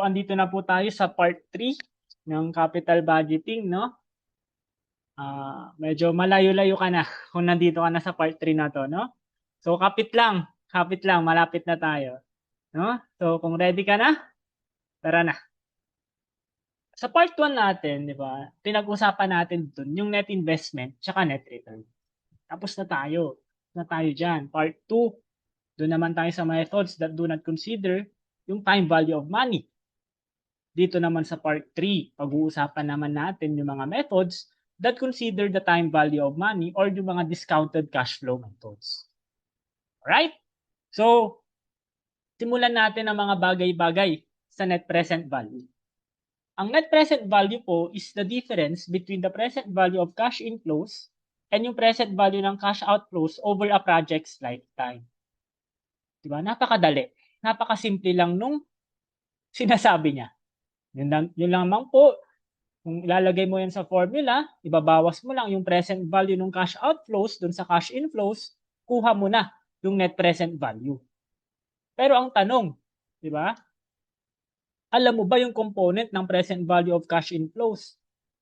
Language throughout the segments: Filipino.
So, andito na po tayo sa part 3 ng capital budgeting, no? Medyo malayo-layo ka na kung nandito ka na sa part 3 na to, no? So, kapit lang, malapit na tayo, no? So, kung ready ka na, tara na. Sa part 1 natin, di ba, pinag-usapan natin dun yung net investment tsaka net return. Tapos na tayo dyan. Part 2, doon naman tayo sa methods that do not consider yung time value of money. Dito naman sa part 3, pag-uusapan naman natin yung mga methods that consider the time value of money or yung mga discounted cash flow methods. Alright? So, simulan natin ang mga bagay-bagay sa net present value. Ang net present value po is the difference between the present value of cash inflows and yung present value ng cash outflows over a project's lifetime. Diba? Napakadali. Napakasimple lang nung sinasabi niya. Yun lamang po. Kung ilalagay mo yan sa formula, ibabawas mo lang yung present value ng cash outflows dun sa cash inflows, kuha mo na yung net present value. Pero ang tanong, di ba? Alam mo ba yung component ng present value of cash inflows?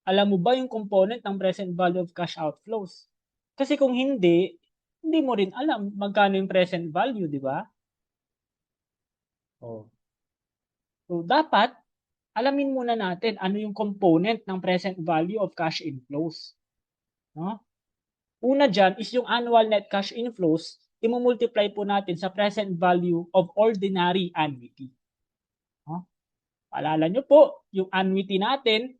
Alam mo ba yung component ng present value of cash outflows? Kasi kung hindi mo rin alam magkano yung present value, di ba? Oh. So, dapat alamin muna natin ano yung component ng present value of cash inflows. No? Una dyan is yung annual net cash inflows, imumultiply po natin sa present value of ordinary annuity. No? Paalala nyo po, yung annuity natin,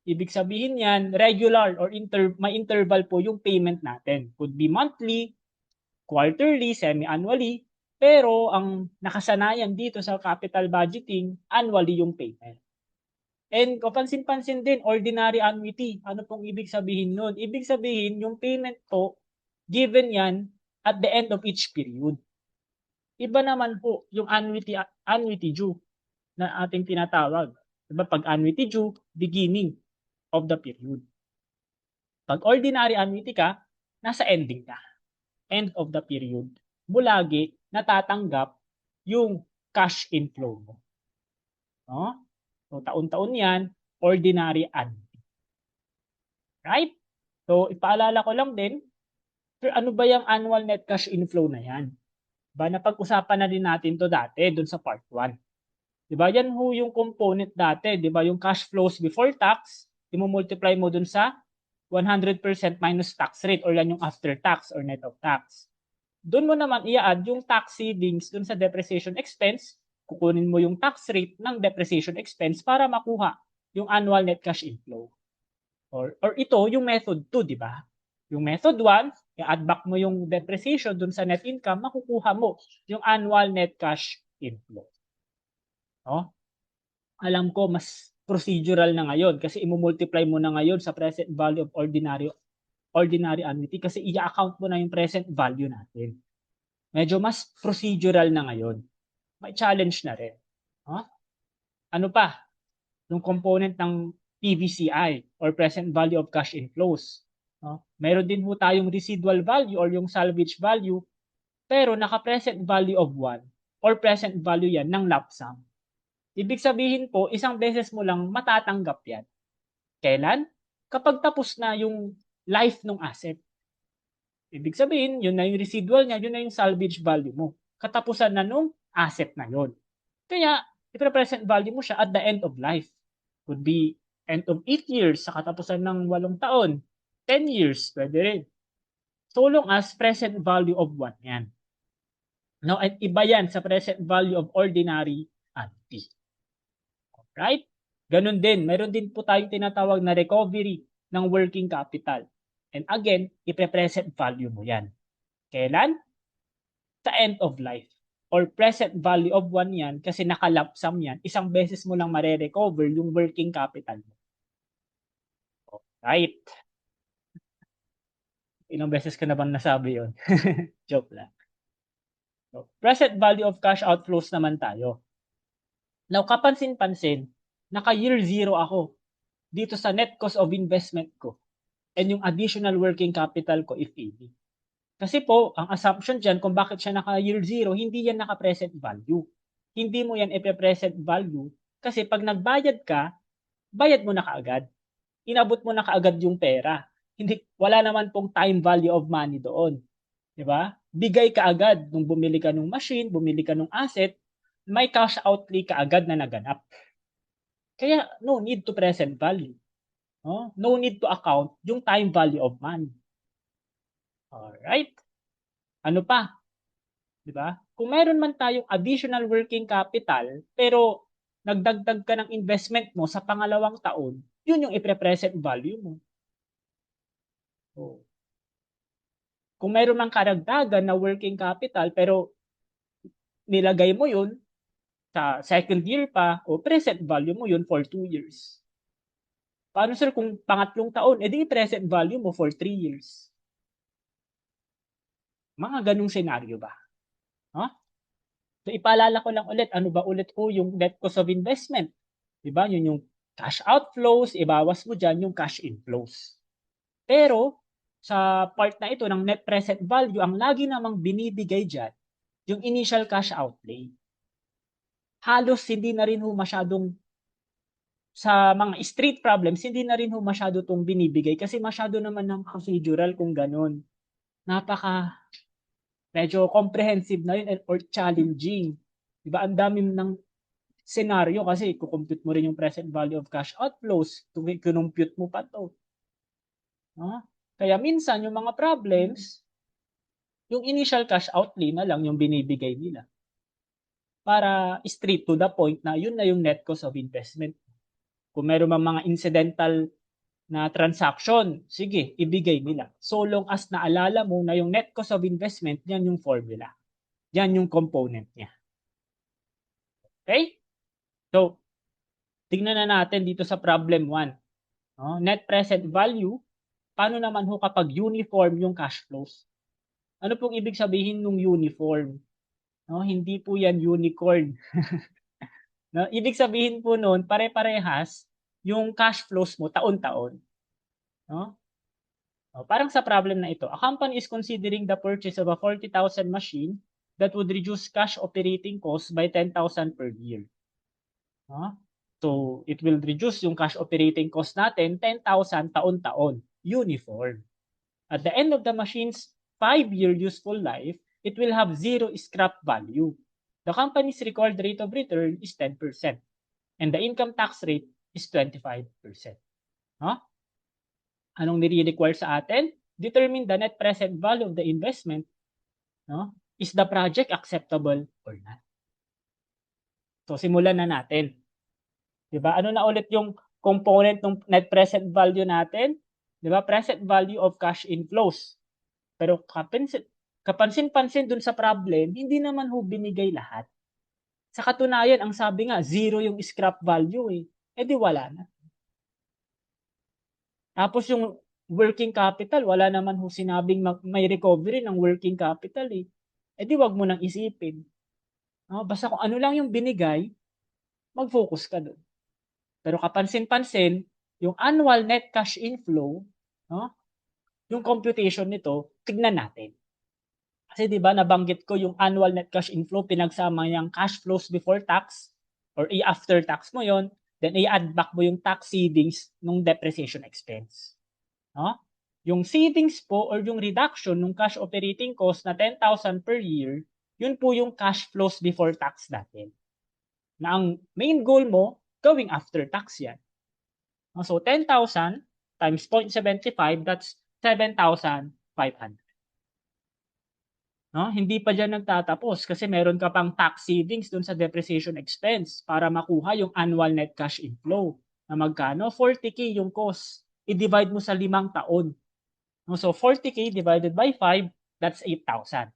ibig sabihin yan, regular or may interval po yung payment natin. Could be monthly, quarterly, semi-annually, pero ang nakasanayan dito sa capital budgeting, annually yung payment. And kapansin-pansin din, ordinary annuity. Ano pong ibig sabihin nun? Ibig sabihin, yung payment po, given yan at the end of each period. Iba naman po yung annuity due na ating tinatawag. Diba? Pag annuity due, beginning of the period. Pag ordinary annuity ka, nasa ending ka. End of the period. Bulagi, natatanggap yung cash inflow mo. No? So, taon-taon yan, ordinary annuity. Right? So, ipaalala ko lang din, ano ba yung annual net cash inflow na yan? Diba, napag-usapan na din natin to dati dun sa part 1. Diba, yan ho yung component dati. Diba, yung cash flows before tax, imumultiply mo dun sa 100% minus tax rate or yan yung after tax or net of tax. Doon mo naman i-add yung tax savings dun sa depreciation expense, kukunin mo yung tax rate ng depreciation expense para makuha yung annual net cash inflow. Or ito, yung method 2, di ba? Yung method 1, i-add back mo yung depreciation dun sa net income, makukuha mo yung annual net cash inflow. No? Alam ko, mas procedural na ngayon kasi imumultiply mo na ngayon sa present value of ordinary annuity kasi i-account mo na yung present value natin. Medyo mas procedural na ngayon. May challenge na rin. No? Ano pa? Yung component ng PVCI or present value of cash inflows. No? Meron din po tayong residual value or yung salvage value pero naka-present value of 1 or present value yan ng lump sum. Ibig sabihin po, isang beses mo lang matatanggap yan. Kailan? Kapag tapos na yung life ng asset. Ibig sabihin, yun na yung residual niya, yun na yung salvage value mo. Katapusan na nung asset na yun. Kaya, i-present value mo siya at the end of life. Could be end of 8 years sa katapusan ng 8 taon. 10 years, pwede rin. So long as present value of 1 yan. Now, at iba yan sa present value of ordinary annuity. Right? Ganun din. Meron din po tayong tinatawag na recovery ng working capital. And again, i-present value mo yan. Kailan? Sa end of life. Or present value of 1 yan kasi nakalump sum yan. Isang beses mo lang mare-recover yung working capital mo. Right. Ilang beses ka na bang nasabi yun? Joke lang. So, present value of cash outflows naman tayo. Now, kapansin-pansin, naka-year 0 ako dito sa net cost of investment ko and yung additional working capital ko if any. Kasi po, ang assumption dyan kung bakit siya naka-year 0, hindi yan naka-present value. Hindi mo yan ipe-present value Kasi pag nagbayad ka, bayad mo na kaagad. Inabot mo na kaagad yung pera. Hindi, wala naman pong time value of money doon. Di ba? Bigay ka agad nung bumili ka ng machine, bumili ka ng asset, may cash outlay ka agad na naganap. Kaya no need to present value. No? No need to account yung time value of money. Alright? Ano pa? Di ba? Kung meron man tayong additional working capital, pero nagdagdag ka ng investment mo sa pangalawang taon, yun yung ipre-present value mo. So, kung meron mang karagdagan na working capital, pero nilagay mo yun sa second year pa, o present value mo yun for 2 years. Paano sir kung pangatlong taon, edi present value mo for 3 years? Mga ganung senaryo ba? Huh? So ipaalala ko lang ulit, ano ba ulit po yung net cost of investment? Diba? Yun yung cash outflows, ibawas mo dyan yung cash inflows. Pero, sa part na ito ng net present value, ang lagi namang binibigay dyan, yung initial cash outlay. Halos hindi na rin ho masyadong sa mga street problems, hindi na rin ho masyado itong binibigay kasi masyado naman ng procedural kung ganun. Medyo comprehensive na yun or challenging. Diba? Ang dami ng senaryo kasi kukompute mo rin yung present value of cash outflows, kinumpute mo pa to. No? Kaya minsan yung mga problems, yung initial cash outlay na lang yung binibigay nila. Para straight to the point na yun na yung net cost of investment. Kung meron mga incidental na transaction, sige, ibigay nila. So long as naalala mo na yung net cost of investment, yan yung formula. Yan yung component niya. Okay? So, tingnan na natin dito sa problem 1. No? Net present value, paano naman ho kapag uniform yung cash flows? Ano pong ibig sabihin ng uniform? No? Hindi po yan unicorn. No? Ibig sabihin po noon, pare-parehas yung cash flows mo taon-taon. No? Parang sa problem na ito, a company is considering the purchase of a 40,000 machine that would reduce cash operating costs by 10,000 per year. So, it will reduce yung cash operating cost natin 10,000 taon-taon, uniform. At the end of the machine's 5-year useful life, it will have zero scrap value. The company's required rate of return is 10%. And the income tax rate is 25%. Anong nire-require sa atin? Determine the net present value of the investment. Is the project acceptable or not? So, simulan na natin. Diba? Ano na ulit yung component ng net present value natin? Diba? Present value of cash inflows. Pero kapansin-pansin dun sa problem, hindi naman ho binigay lahat. Sa katunayan, ang sabi nga, zero yung scrap value eh. Eh di wala na. Tapos yung working capital, wala naman ho sinabing may recovery ng working capital eh. Eh di wag mo nang isipin. Basta kung ano lang yung binigay, mag-focus ka doon. Pero kapansin-pansin, yung annual net cash inflow, yung computation nito, tignan natin. Kasi 'di ba nabanggit ko yung annual net cash inflow pinagsama yung cash flows before tax or after tax mo yon, then i-add back mo yung tax savings nung depreciation expense. Yung savings po or yung reduction ng cash operating cost na 10,000 per year, yun po yung cash flows before tax natin. Na ang main goal mo, going after tax yan. So 10,000 times 0.75, that's 7,500. Hindi pa dyan nagtatapos kasi meron ka pang tax savings dun sa depreciation expense para makuha yung annual net cash inflow. Na magkano? 40K yung cost. I-divide mo sa 5 taon. So 40K divided by 5, that's 8,000.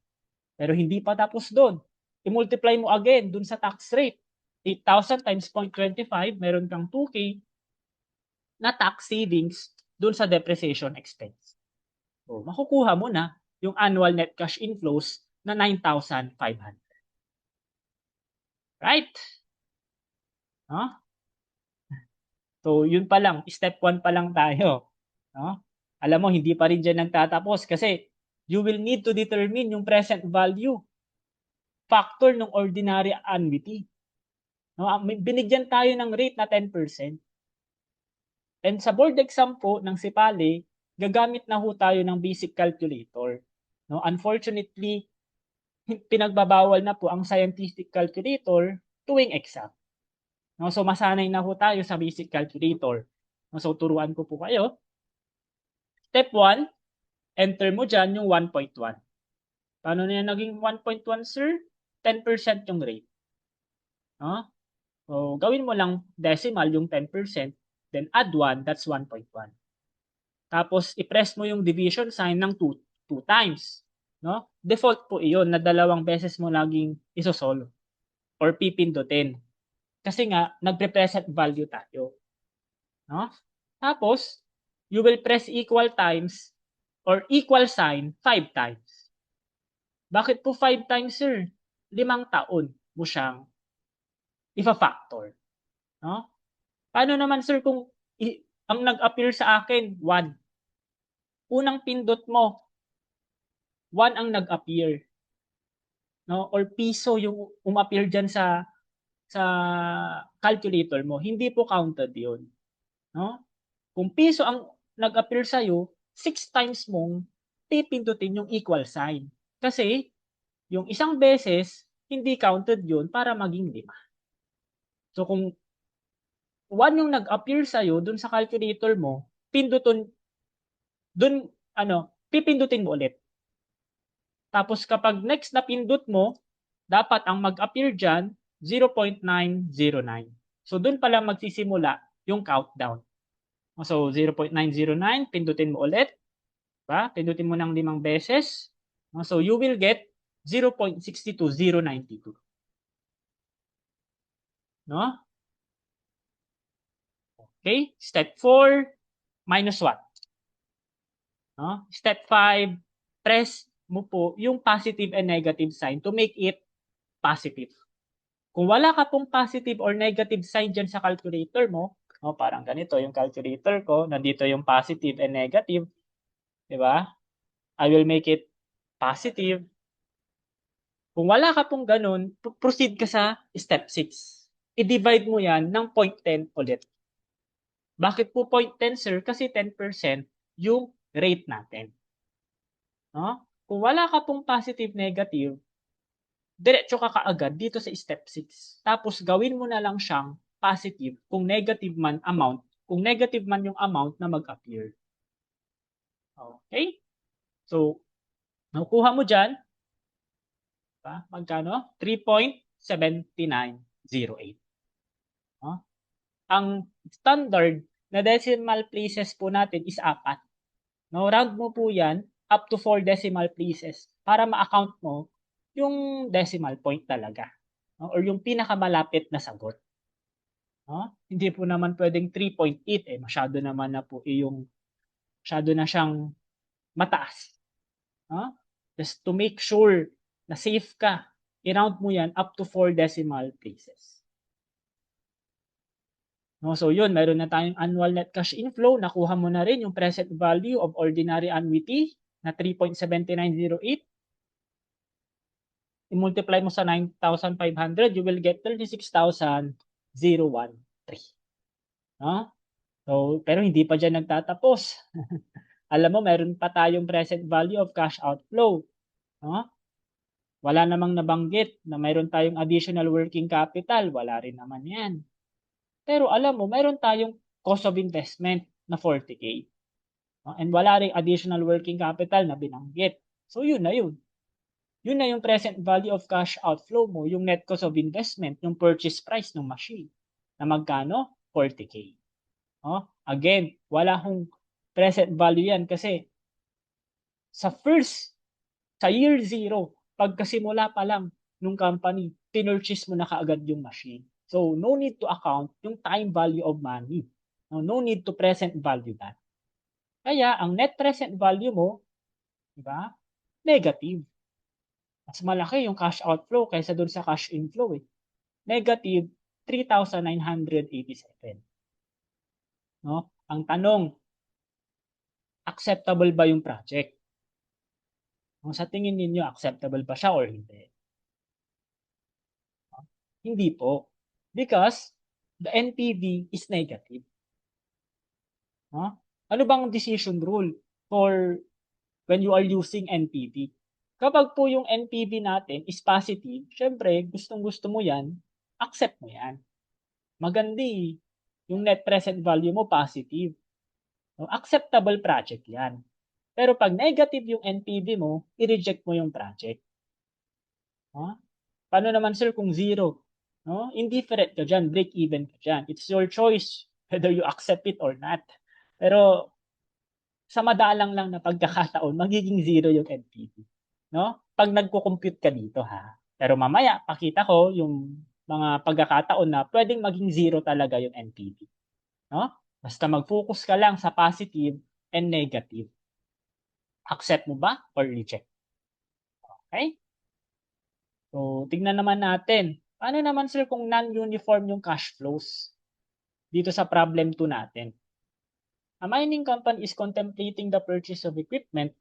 Pero hindi pa tapos doon. I-multiply mo again dun sa tax rate. 8,000 times 0.25, meron kang 2K na tax savings dun sa depreciation expense. So, makukuha mo na yung annual net cash inflows na 9,500. Right? So, yun pa lang. Step 1 pa lang tayo. Alam mo, hindi pa rin dyan nagtatapos kasi you will need to determine yung present value factor ng ordinary annuity. No, binigyan tayo ng rate na 10%. And sa board exam po ng SIPALE, gagamit na ho tayo ng basic calculator. No, unfortunately, pinagbabawal na po ang scientific calculator tuwing exam. No, so masanay na ho tayo sa basic calculator. No, so turuan ko po kayo. Step 1, enter mo dyan yung 1.1. Paano na yan naging 1.1, sir? 10% yung rate. No? So, gawin mo lang decimal yung 10%, then add 1, that's 1.1. Tapos, i-press mo yung division sign ng 2 times. No? Default po iyon na dalawang beses mo laging isosolve or pipindutin. Kasi nga, nagre-present value tayo. No? Tapos, you will press equal times or equal sign 5 times. Bakit po 5 times, sir? 5 taon mo siyang ifa-factor. No? Paano naman, sir, kung ang nag-appear sa akin, 1. Unang pindot mo, 1 ang nag-appear. No? Or piso yung umappear dyan sa calculator mo. Hindi po counted yun. No? Kung piso ang nag-appear sa'yo, 6 times mong pipindutin yung equal sign. Kasi, yung isang beses, hindi counted yun para maging 5. So, kung 1 yung nag-appear sa'yo dun sa calculator mo, pipindutin mo ulit. Tapos kapag next na pindot mo, dapat ang mag-appear dyan, 0.909. So, dun pala magsisimula yung countdown. So, 0.909, pindutin mo ulit. Diba? Pindutin mo ng 5 beses. So, you will get 0.622092. No? Okay? Step 4, minus what? No? Step 5, press mo po yung positive and negative sign to make it positive. Kung wala ka pong positive or negative sign dyan sa calculator mo, parang ganito yung calculator ko, nandito yung positive and negative, di ba? I will make it positive. Kung wala ka pong ganun, proceed ka sa step 6. I-divide mo yan ng 0.10 ulit. Bakit po 0.10, sir? Kasi 10% yung rate natin. No? Kung wala ka pong positive, negative, diretso ka kaagad dito sa step 6. Tapos gawin mo na lang siyang positive kung negative man yung amount na mag-appear. Okay? So, nakukuha mo dyan, magkano? 3.7908. No? Ang standard na decimal places po natin is 4. No, round mo po yan up to 4 decimal places para ma-account mo yung decimal point talaga. No? Or yung pinakamalapit na sagot. No? Hindi po naman pwedeng 3.8 masyado naman na po masyado na siyang mataas. No? Just to make sure na safe ka, i-round mo yan up to 4 decimal places. No, so yun, meron na tayong annual net cash inflow. Nakuha mo na rin yung present value of ordinary annuity na 3.7908. I-multiply mo sa 9,500, you will get 36,013. No? So, pero hindi pa dyan nagtatapos. Alam mo, meron pa tayong present value of cash outflow. No? Wala namang nabanggit na meron tayong additional working capital. Wala rin naman yan. Pero alam mo, meron tayong cost of investment na 40K. And wala rin additional working capital na binanggit. So yun na yun. Yun na yung present value of cash outflow mo, yung net cost of investment, yung purchase price ng machine. Na magkano? 40K. Again, wala hong present value yan kasi sa year 0, pagkasimula pa lang nung company, pinurchase mo na kaagad yung machine. So, no need to account yung time value of money. No need to present value that. Kaya, ang net present value mo, di ba, negative. Mas malaki yung cash outflow kaysa doon sa cash inflow. Negative 3,987. No? Ang tanong, acceptable ba yung project? Kung sa tingin ninyo, acceptable ba siya or hindi? Hindi po. because the NPV is negative. Ano bang decision rule for when you are using NPV? Kapag po yung NPV natin is positive, syempre, gustong-gusto mo yan, accept mo yan. Magandi, yung net present value mo positive. No, acceptable project yan. Pero pag negative yung NPV mo, i-reject mo yung project. Paano naman sir kung zero? No? Indifferent ka dyan, break even ka dyan. It's your choice whether you accept it or not. Pero sa madalang lang na pagkakataon, magiging zero yung NPV. No? Pag nagko-compute ka dito ha. Pero mamaya, pakita ko yung mga pagkakataon na pwedeng maging zero talaga yung NPV. No? Basta mag-focus ka lang sa positive and negative. Accept mo ba or reject? Okay? So, tignan naman natin. Paano naman sir kung non-uniform yung cash flows? Dito sa problem 2 natin. A mining company is contemplating the purchase of equipment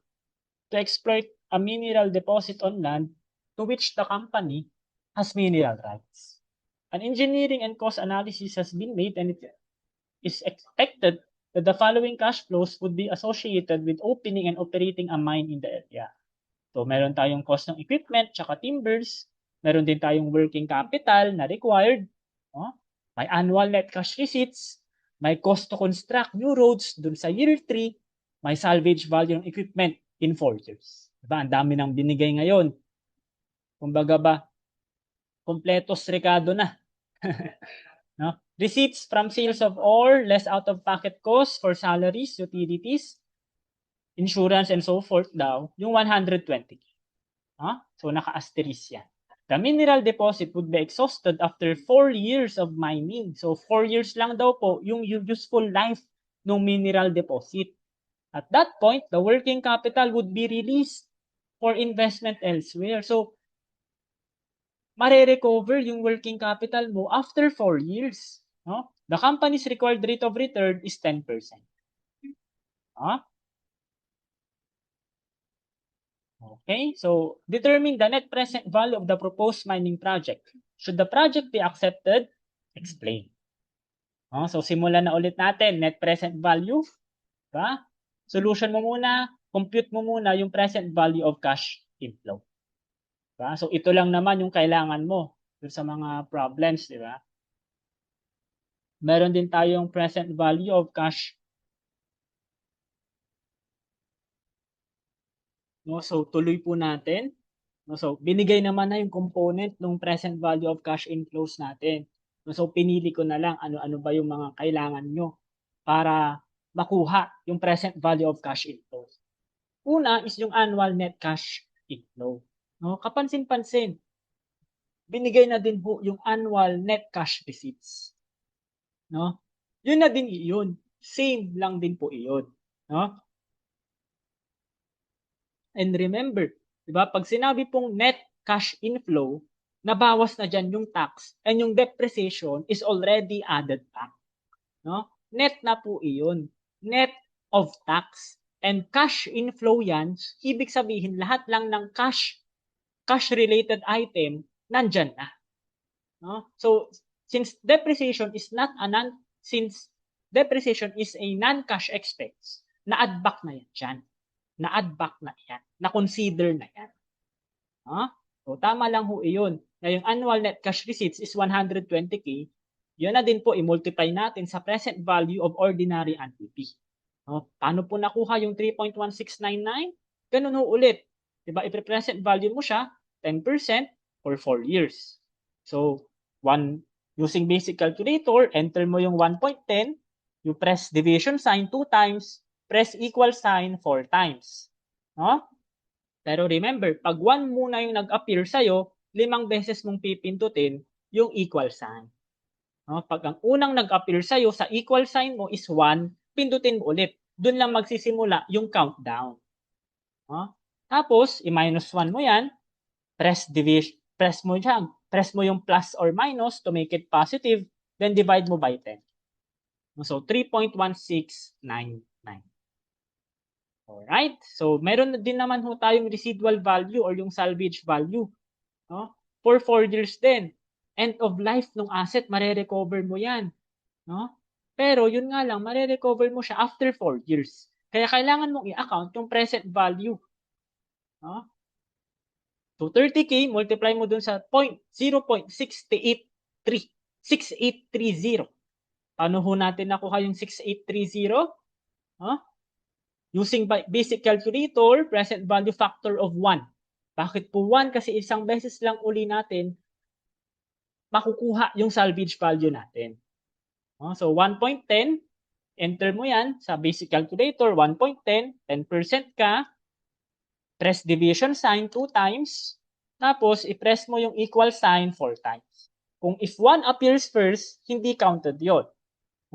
to exploit a mineral deposit on land to which the company has mineral rights. An engineering and cost analysis has been made and it is expected that the following cash flows would be associated with opening and operating a mine in the area. So, meron tayong cost ng equipment, tsaka timbers. Meron din tayong working capital na required. May annual net cash receipts. May cost to construct new roads dun sa year 3. May salvage value ng equipment in 4 years. Diba? Ang dami nang binigay ngayon. Kumbaga ba, kompletos rekado na. No? Receipts from sales of ore, less out-of-pocket costs for salaries, utilities, insurance, and so forth daw, yung 120. So, naka-asterisk yan. The mineral deposit would be exhausted after 4 years of mining. So, 4 years lang daw po yung useful life ng mineral deposit. At that point, the working capital would be released for investment elsewhere. So, mare-recover yung working capital mo after 4 years. The company's required rate of return is 10%. Okay, so determine the net present value of the proposed mining project. Should the project be accepted? Explain. So simulan na ulit natin, net present value. Diba? Solution mo muna, compute mo muna yung present value of cash inflow. Diba? So ito lang naman yung kailangan mo dun sa mga problems, di ba? Meron din tayong present value of cash. So tuloy po natin. So, binigay naman na yung component ng present value of cash inflows natin. So, pinili ko na lang ano-ano ba yung mga kailangan nyo para makuha yung present value of cash inflows. Una is yung annual net cash inflow. Kapansin-pansin, binigay na din po yung annual net cash receipts. Yun na din iyon. Same lang din po iyon. And remember, di ba, pag sinabi pong net cash inflow, nabawas na dyan yung tax and yung depreciation is already added back. Net na po iyon. Net of tax. And cash inflow yan, ibig sabihin lahat lang ng cash-related item, nandyan na. So, since depreciation is a non-cash expense, na-add back na yan dyan. Na-add back na yan. Na-consider na yan. So, tama lang ho iyon. Na yung annual net cash receipts is 120K. Yun na din po, i-multiply natin sa present value of ordinary NPV. Paano po nakuha yung 3.1699? Ganun ho ulit. Diba, i-present value mo siya, 10% for 4 years. So, using basic calculator, enter mo yung 1.10, you press division sign 2 times, press equal sign 4 times. Pero remember, pag 1 muna yung nag-appear sa'yo, 5 beses mong pipindutin yung equal sign. Pag ang unang nag-appear sa'yo sa equal sign mo is 1, pindutin mo ulit. Doon lang magsisimula yung countdown. Tapos, i-minus 1 mo yan, press mo yung plus or minus to make it positive, then divide mo by 10. So, 3.1699. Alright? So, meron din naman ho tayong residual value or yung salvage value. For 4 years din. end of life ng asset, mare-recover mo yan. No? Pero yun nga lang, mare-recover mo siya after 4 years. Kaya kailangan mong i-account yung present value. No? So 30K, multiply mo dun sa 0.6830. 6830. Paano ho natin nakuha yung 6830? Huh? Using basic calculator, present value factor of 1. Bakit po 1? Kasi isang beses lang uli natin makukuha yung salvage value natin. So 1.10, enter mo yan sa basic calculator, 1.10, 10% ka, press division sign 2 times, tapos i-press mo yung equal sign 4 times. Kung if 1 appears first, hindi counted yon.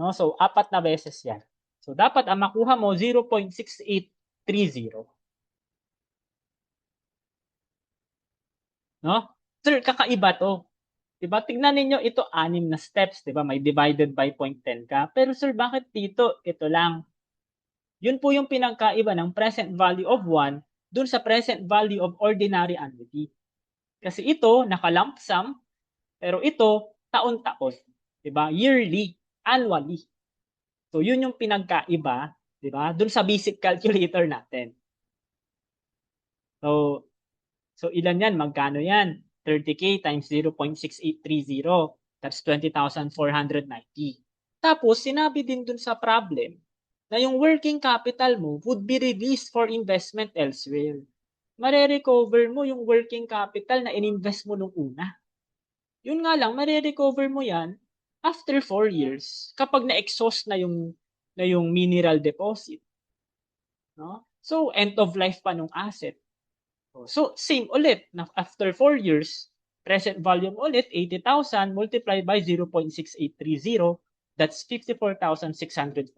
No? So 4 na beses yan. So dapat ang makuha mo 0.6830. No? Sir, kakaiba to. Diba? Tignan ninyo ito 6 na steps, 'di ba? May divided by 0.10 ka. Pero sir, bakit dito ito lang? Yun po yung pinagkaiba ng present value of 1 dun sa present value of ordinary annuity. Kasi ito naka-lump sum, pero ito taon-taon, 'di ba? Yearly, annually. So yun yung pinagkaiba, 'di ba? Dun sa basic calculator natin. So ilan yan? Magkano yan? 30K times 0.6830. That's 20,490. Tapos sinabi din dun sa problem na yung working capital mo would be released for investment elsewhere. Mare-recover mo yung working capital na ininvest mo nung una. Yun nga lang, mare-recover mo yan after 4 years kapag na-exhaust na yung mineral deposit. No? So, end of life pa nung asset. So, same ulit. After 4 years, present value ulit, 80,000 multiplied by 0.6830, that's 54,640.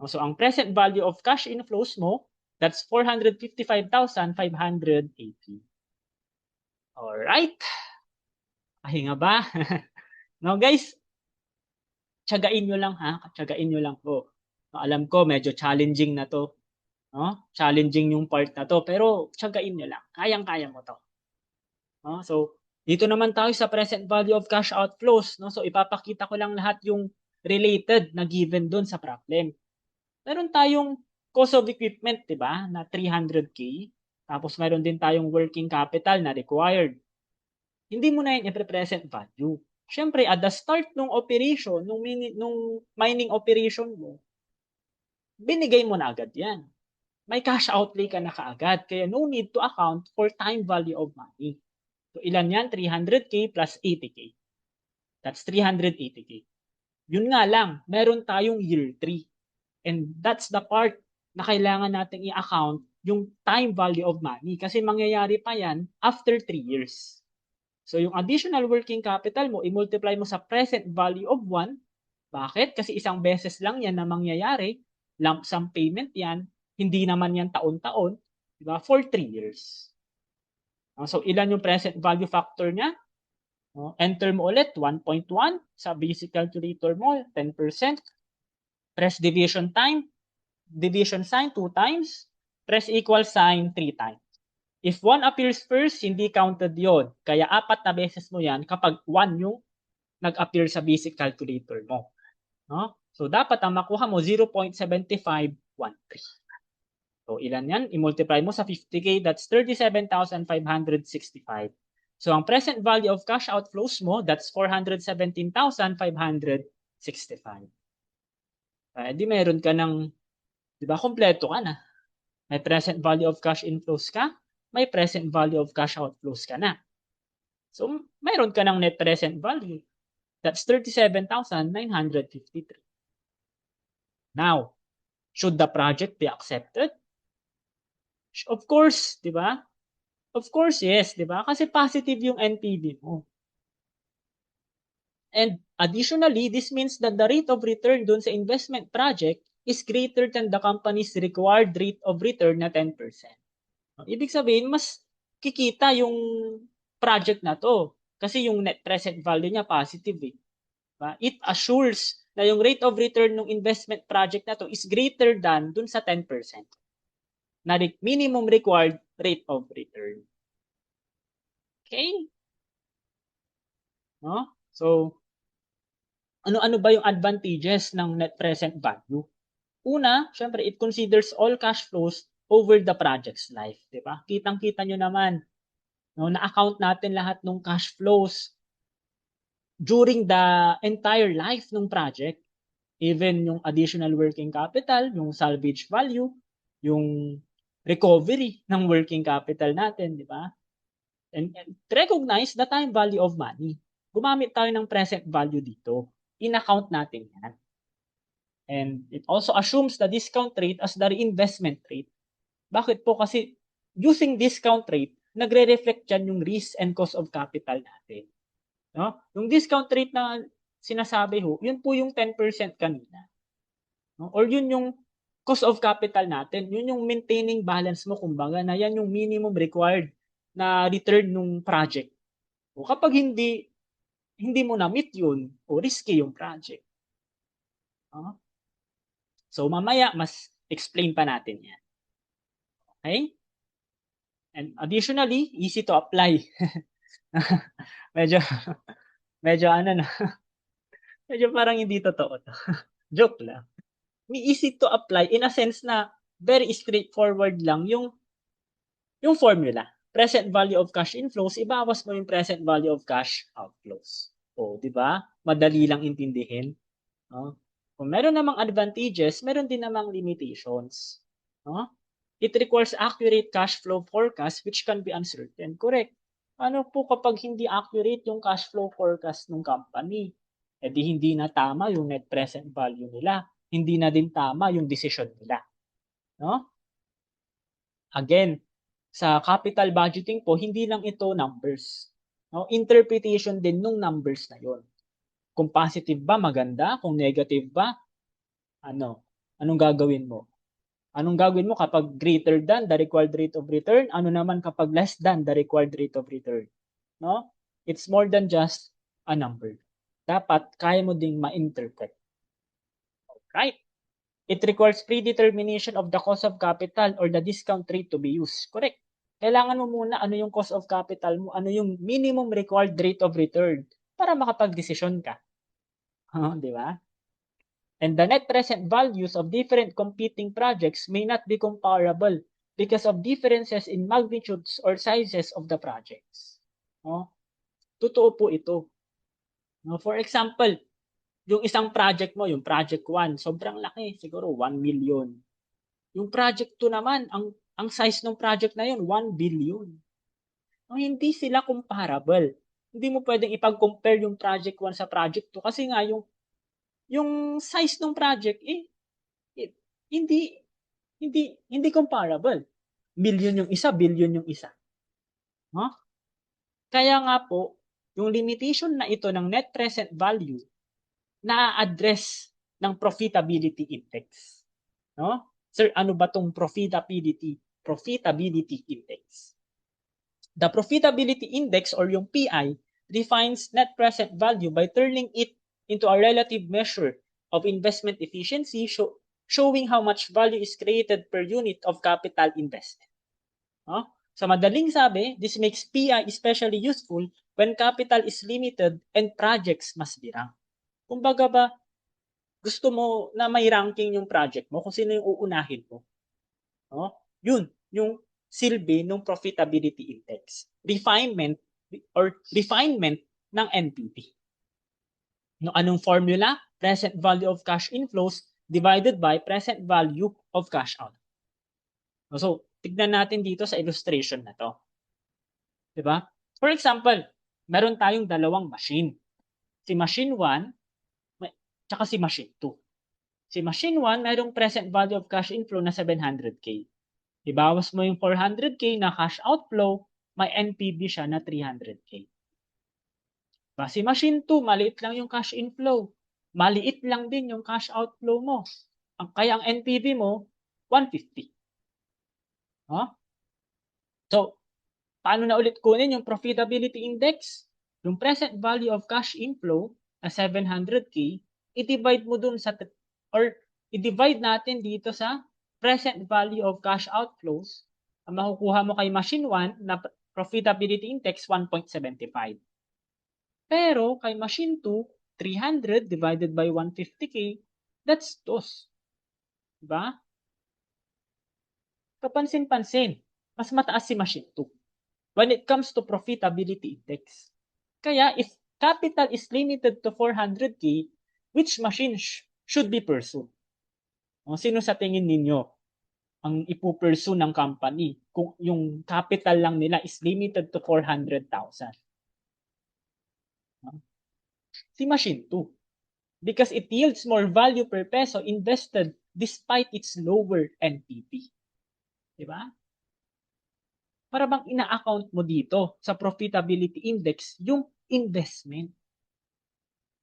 So, ang present value of cash inflows mo, that's 455,580. Alright. Pahinga ba? Now guys, tiyagain nyo lang ha. Tiyagain nyo lang po. Alam ko, medyo challenging na to. No? Challenging yung part na to. Pero tiyagain nyo lang. Kayang-kaya mo to. No? So, dito naman tayo sa present value of cash outflows. No? So, ipapakita ko lang lahat yung related na given doon sa problem. Meron tayong cost of equipment, di ba, na 300K. Tapos meron din tayong working capital na required. Hindi mo na yun i-present value. Siyempre, at the start ng operation, nung mining operation mo, binigay mo na agad yan. May cash outlay ka na kaagad. Kaya no need to account for time value of money. So, ilan yan? 300K plus 80K. That's 380K. Yun nga lang, meron tayong year 3. And that's the part na kailangan natin i-account yung time value of money. Kasi mangyayari pa yan after 3 years. So, yung additional working capital mo, i-multiply mo sa present value of 1. Bakit? Kasi isang beses lang yan na mangyayari. Lump sum payment yan. Hindi naman yan taon-taon. Diba? For 3 years. So, ilan yung present value factor niya? Enter mo ulit, 1.1. Sa basic calculator mo, 10%. Press division sign 2 times. Press equal sign 3 times. If 1 appears first, hindi counted yon. Kaya 4 na beses mo yan kapag 1 yung nag-appear sa basic calculator mo. No? So, dapat ang makuha mo 0.7513. So, ilan yan? I-multiply mo sa 50K, that's 37,565. So, ang present value of cash outflows mo, that's 417,565. Di meron ka ng, di ba, kompleto ka na. May present value of cash inflows ka, may present value of cash outflows ka na. So, mayroon ka ng net present value. That's 37,953. Now, should the project be accepted? Of course, di ba? Of course, yes, di ba? Kasi positive yung NPV mo. And additionally, this means that the rate of return dun sa investment project is greater than the company's required rate of return na 10%. Ibig sabihin, mas kikita yung project na to kasi yung net present value niya positive eh. It assures na yung rate of return ng investment project na to is greater than dun sa 10% na minimum required rate of return. Okay? So, ano-ano ba yung advantages ng net present value? Una, syempre it considers all cash flows over the project's life, 'di ba? Kitang-kita nyo naman, no, na-account natin lahat ng cash flows during the entire life ng project. Even yung additional working capital, yung salvage value, yung recovery ng working capital natin, di ba? And recognize the time value of money. Gumamit tayo ng present value dito. In-account natin yan. And it also assumes the discount rate as the reinvestment rate. Bakit po? Kasi using discount rate, nagre-reflect dyan yung risk and cost of capital natin. No? Yung discount rate na sinasabi ho, yun po yung 10% kanina. No? Or yun yung cost of capital natin. Yun yung maintaining balance mo, kumbaga, na yan yung minimum required na return ng project. O kapag hindi mo na-meet yun, o risky yung project. No? So mamaya, mas explain pa natin yan. Okay? And additionally, easy to apply. medyo, medyo ano na, medyo parang hindi totoo to. Joke lang. Easy to apply in a sense na very straightforward lang yung formula. Present value of cash inflows, ibawas mo yung present value of cash outflows. O, di ba? Madali lang intindihin. No? Kung meron namang advantages, meron din namang limitations. No? It requires accurate cash flow forecast which can be uncertain. Correct. Ano po kapag hindi accurate yung cash flow forecast ng company? E di hindi na tama yung net present value nila. Hindi na din tama yung decision nila. No? Again, sa capital budgeting po, hindi lang ito numbers. No? Interpretation din ng numbers na yon. Kung positive ba, maganda. Kung negative ba, ano? Anong gagawin mo? Anong gagawin mo kapag greater than the required rate of return? Ano naman kapag less than the required rate of return? No? It's more than just a number. Dapat kaya mo ding ma-interpret. Right? It requires predetermination of the cost of capital or the discount rate to be used. Correct. Kailangan mo muna ano yung cost of capital mo, ano yung minimum required rate of return para makapag-desisyon ka. Di ba? And the net present values of different competing projects may not be comparable because of differences in magnitudes or sizes of the projects. No? Totoo po ito. No? For example, yung isang project mo, yung project 1, sobrang laki, siguro 1 million. Yung project 2 naman, ang size ng project na yun, 1 billion. No, hindi sila comparable. Hindi mo pwedeng ipag-compare yung project 1 sa project 2 kasi nga yung size ng project hindi hindi comparable. Million yung isa, billion yung isa. No? Kaya nga po, yung limitation na ito ng net present value na-address ng profitability index. No? Sir, ano ba tong profitability index? The profitability index or yung PI defines net present value by turning it into a relative measure of investment efficiency showing how much value is created per unit of capital invested. No? Sa madaling sabi, this makes PI especially useful when capital is limited and projects must be ranked. Kumbaga ba, gusto mo na may ranking yung project mo kung sino yung uunahin mo. No? Yun, yung silbi ng profitability index. Refinement ng NPV. No, anong formula? Present value of cash inflows divided by present value of cash out. So, tignan natin dito sa illustration na to. 'Di ba? For example, meron tayong dalawang machine. Si machine 1 tsaka si machine 2. Si machine 1, mayroong present value of cash inflow na 700K. Ibawas mo yung 400K na cash outflow, may NPV siya na 300K. Si machine 2, maliit lang yung cash inflow. Maliit lang din yung cash outflow mo. Kaya ang NPV mo, 150. Huh? So, paano na ulit kunin yung profitability index? Yung present value of cash inflow na 700K, i-divide mo dun sa, or i-divide natin dito sa present value of cash outflows. Ang makukuha mo kay machine 1 na profitability index 1.75. Pero kay machine 2, 300 divided by 150K, that's 2. Diba? Kapansin-pansin, mas mataas si machine 2 when it comes to profitability index. Kaya if capital is limited to 400K, which machine should be pursued? Sino sa tingin ninyo ang ipupursue ng company kung yung capital lang nila is limited to 400,000? Si machine 2. Because it yields more value per peso invested despite its lower NPV. Diba? Para bang ina-account mo dito sa profitability index yung investment,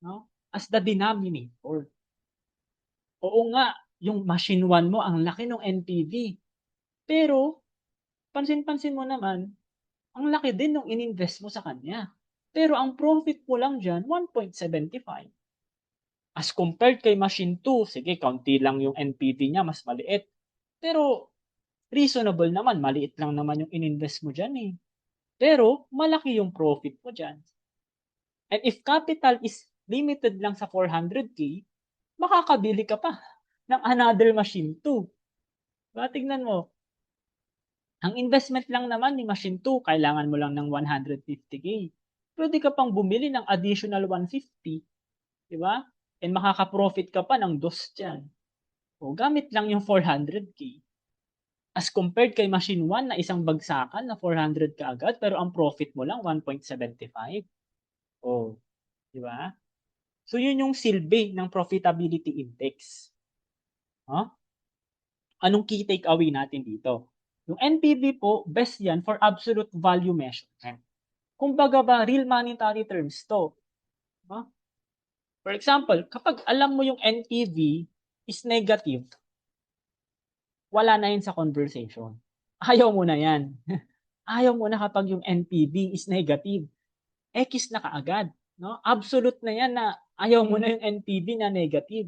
no? As the denominator. Oo nga, yung machine 1 mo, ang laki ng NPV. Pero, pansin-pansin mo naman, ang laki din ng ininvest mo sa kanya. Pero ang profit mo lang dyan, 1.75. As compared kay machine 2, sige, kaunti lang yung NPV niya, mas maliit. Pero, reasonable naman, maliit lang naman yung ininvest mo dyan eh. Pero, malaki yung profit mo dyan. And if capital is limited lang sa 400K, makakabili ka pa ng another machine 2. Diba? Tignan mo, ang investment lang naman ni machine 2, kailangan mo lang ng 150K. Pwede ka pang bumili ng additional 150. Diba? And makaka-profit ka pa ng dos dyan. O, gamit lang yung 400K. As compared kay machine 1 na isang bagsakan na 400 ka agad, pero ang profit mo lang 1.75. O, di ba? So, yun yung silbi ng profitability index. Huh? Anong key takeaway natin dito? Yung NPV po, best yan for absolute value measurement. Kumbaga ba, real monetary terms to. Huh? For example, kapag alam mo yung NPV is negative, wala na yun sa conversation. Ayaw mo na yan. Ayaw mo na kapag yung NPV is negative. X na kaagad. No? Absolute na yan na ayaw mo na yung NPV na negative.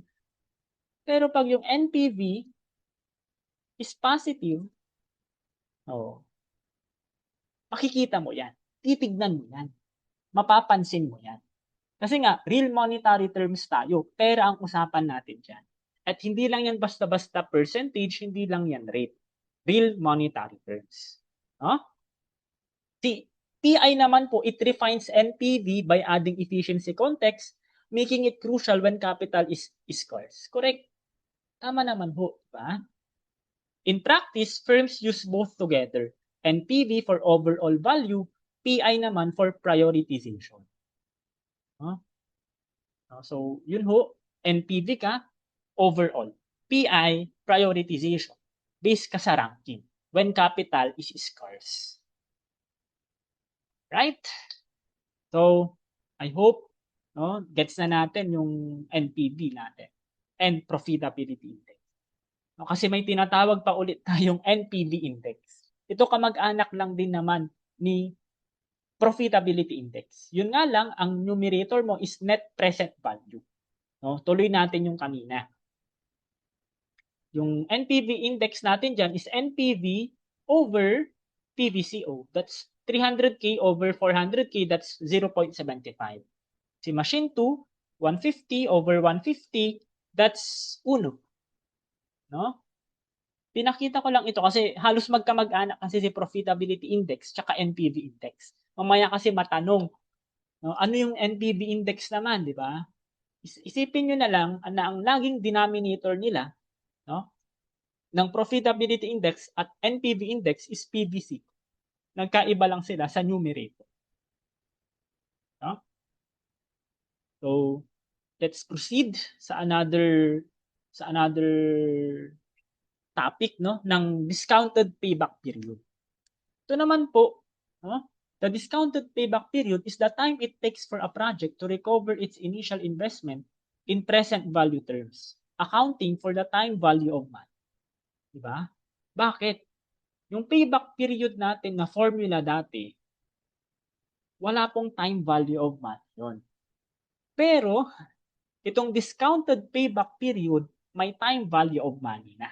Pero pag yung NPV is positive, oh, makikita mo yan. Titignan mo yan. Mapapansin mo yan. Kasi nga, real monetary terms tayo. Pera ang usapan natin dyan. At hindi lang yan basta-basta percentage, hindi lang yan rate. Real monetary terms. No? Si PI naman po, it refines NPV by adding efficiency context, making it crucial when capital is scarce. Correct? Tama naman po. Diba? In practice, firms use both together. NPV for overall value, PI naman for prioritization. Huh? So, yun ho, NPV ka, overall. PI, prioritization. Based ka sa ranking when capital is scarce. Right? So, I hope gets na natin yung NPV natin and profitability index. Kasi may tinatawag pa ulit tayong NPV index. Ito kamag-anak lang din naman ni profitability index. Yun nga lang, ang numerator mo is net present value. Tuloy natin yung kanina. Yung NPV index natin dyan is NPV over PVCO. That's 300K over 400K, that's 0.75. Si machine 2, 150 over 150, that's 1. No? Pinakita ko lang ito kasi halos magkamag-anak kasi si profitability index tsaka NPV index. Mamaya kasi matanong, ano yung NPV index naman, di ba? Isipin nyo na lang na ang laging denominator nila ng profitability index at NPV index is PVC. Nagkaiba lang sila sa numerator. So, let's proceed sa another topic ng discounted payback period. Ito naman po, the discounted payback period is the time it takes for a project to recover its initial investment in present value terms, accounting for the time value of money. Diba? Bakit? Yung payback period natin na formula dati, wala pong time value of money yun. Pero, itong discounted payback period, may time value of money na.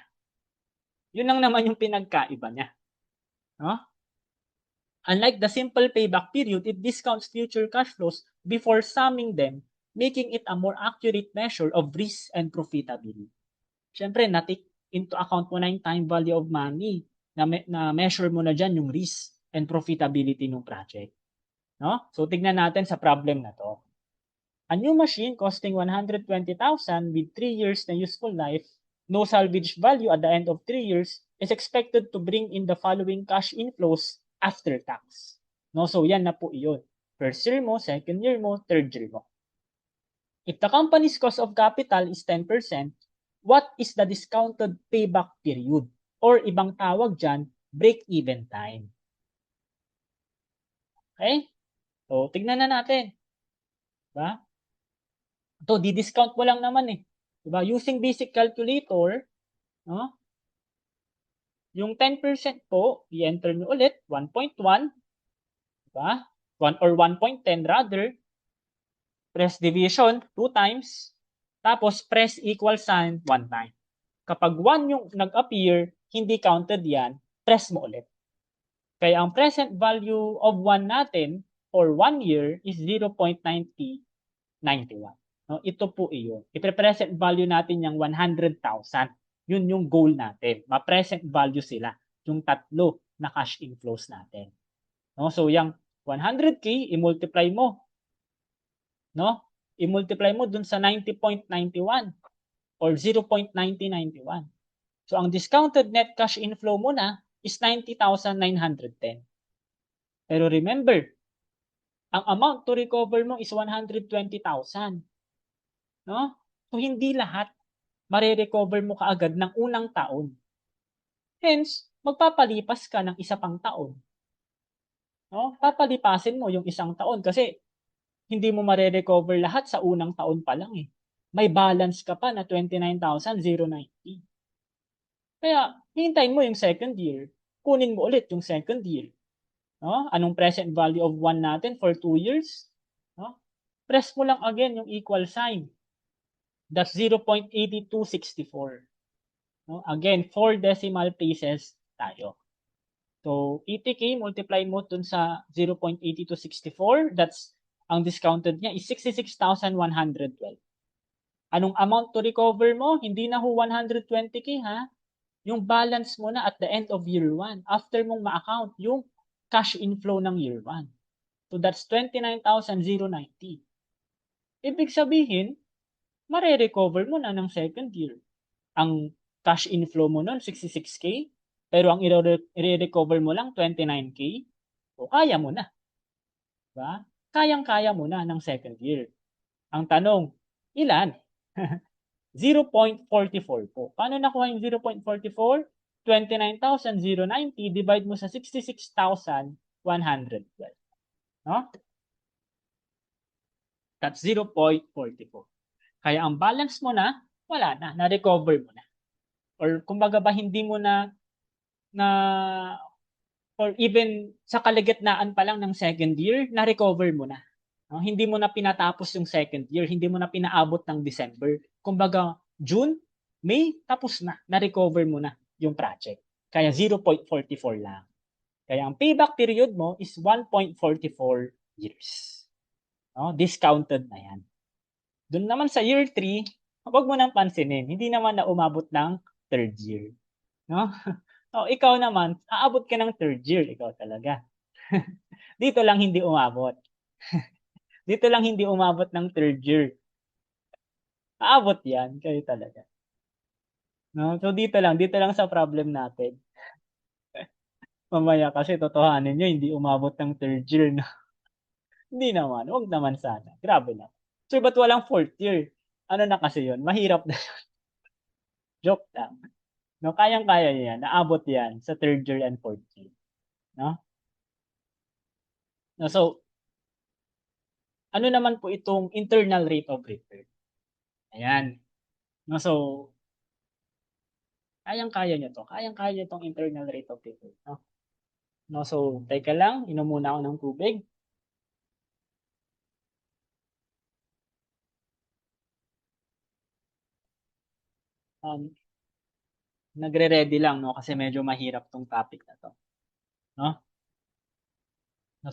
Yun lang naman yung pinagkaiba niya. Unlike the simple payback period, it discounts future cash flows before summing them, making it a more accurate measure of risk and profitability. Siyempre, na-take into account mo na yung time value of money na measure mo na dyan yung risk and profitability ng project. No? So, tignan natin sa problem na to. A new machine costing 120,000 with 3 years na useful life, no salvage value at the end of 3 years, is expected to bring in the following cash inflows after tax. No? So, yan na po iyon. First year mo, second year mo, third year mo. If the company's cost of capital is 10%, what is the discounted payback period? Or ibang tawag dyan, break-even time. Okay? So, tignan na natin. Diba? Ito, di-discount mo lang naman eh. Diba? Using basic calculator, no? Yung 10% po, i-enter nyo ulit, 1.1, diba? 1 or 1.10 rather. Press division 2 times. Tapos press equal sign 1 time. Kapag 1 yung nag-appear, hindi counted yan, press mo ulit. Kaya ang present value of 1 natin for 1 year is 0.9091. No, ito po iyon. I-present value natin yung 100,000. Yun yung goal natin. Ma-present value sila. Yung tatlo na cash inflows natin. No, so yung 100K, i-multiply mo. No? I-multiply mo dun sa 90.91 or 0.9091. So ang discounted net cash inflow mo na is 90,910. Pero remember, ang amount to recover mo is 120,000. No? So hindi lahat mare-recover mo kaagad ng unang taon. Hence, magpapalipas ka ng isa pang taon. No? Papalipasin mo yung isang taon kasi hindi mo mare-recover lahat sa unang taon pa lang eh. May balance ka pa na 29,090. Kaya, hintayin mo yung second year. Kunin mo ulit yung second year. No? Anong present value of 1 natin for 2 years? No? Press mo lang again yung equal sign. That's 0.8264. No? Again, 4 decimal places tayo. So, 80K multiply mo dun sa 0.8264. That's, ang discounted niya is 66,112. Anong amount to recover mo? Hindi na ho 120K ha. Yung balance mo na at the end of year 1 after mong ma-account yung cash inflow ng year 1. So that's 29,090. Ibig sabihin, mare-recover mo na ng second year. Ang cash inflow mo nun 66K, pero ang i-recover mo lang 29K. So kaya mo na. Diba? Kayang-kaya mo na ng second year. Ang tanong, ilan? 0.44 po. Paano nakuha yung 0.44? 29,090 divide mo sa 66,112. No? That's 0.44. Kaya ang balance mo na, wala na, na-recover mo na. Or kumbaga ba hindi mo na or even sa kalagitnaan pa lang ng second year, na-recover mo na. No? Hindi mo na pinatapos yung second year, hindi mo na pinaabot ng December. Kumbaga, June, May, tapos na. Na-recover mo na yung project. Kaya 0.44 lang. Kaya ang payback period mo is 1.44 years. No? Discounted na yan. Doon naman sa year 3, huwag mo nang pansinin. Hindi naman na umabot ng third year. No? So, ikaw naman, aabot ka ng third year. Ikaw talaga. Dito lang hindi umabot. Dito lang hindi umabot ng third year. Aabot yan. Kayo talaga. No? So, dito lang sa problem natin. Mamaya kasi totohanin nyo, hindi umabot ng third year. No? Hindi naman. Huwag naman sana. Grabe na. So, ba't walang fourth year? Ano na kasi yun? Mahirap na. Joke lang. No, kayang-kaya niya yan. Naabot yan sa third year and fourth year. No? No, so, ano naman po itong internal rate of return? Ayan. No, so, kayang-kaya niyo to. Kayang-kaya niyo itong internal rate of return. No? No, so, teka lang. Inom muna ako ng tubig. Nagre-ready lang, no? Kasi medyo mahirap tong topic na to. No?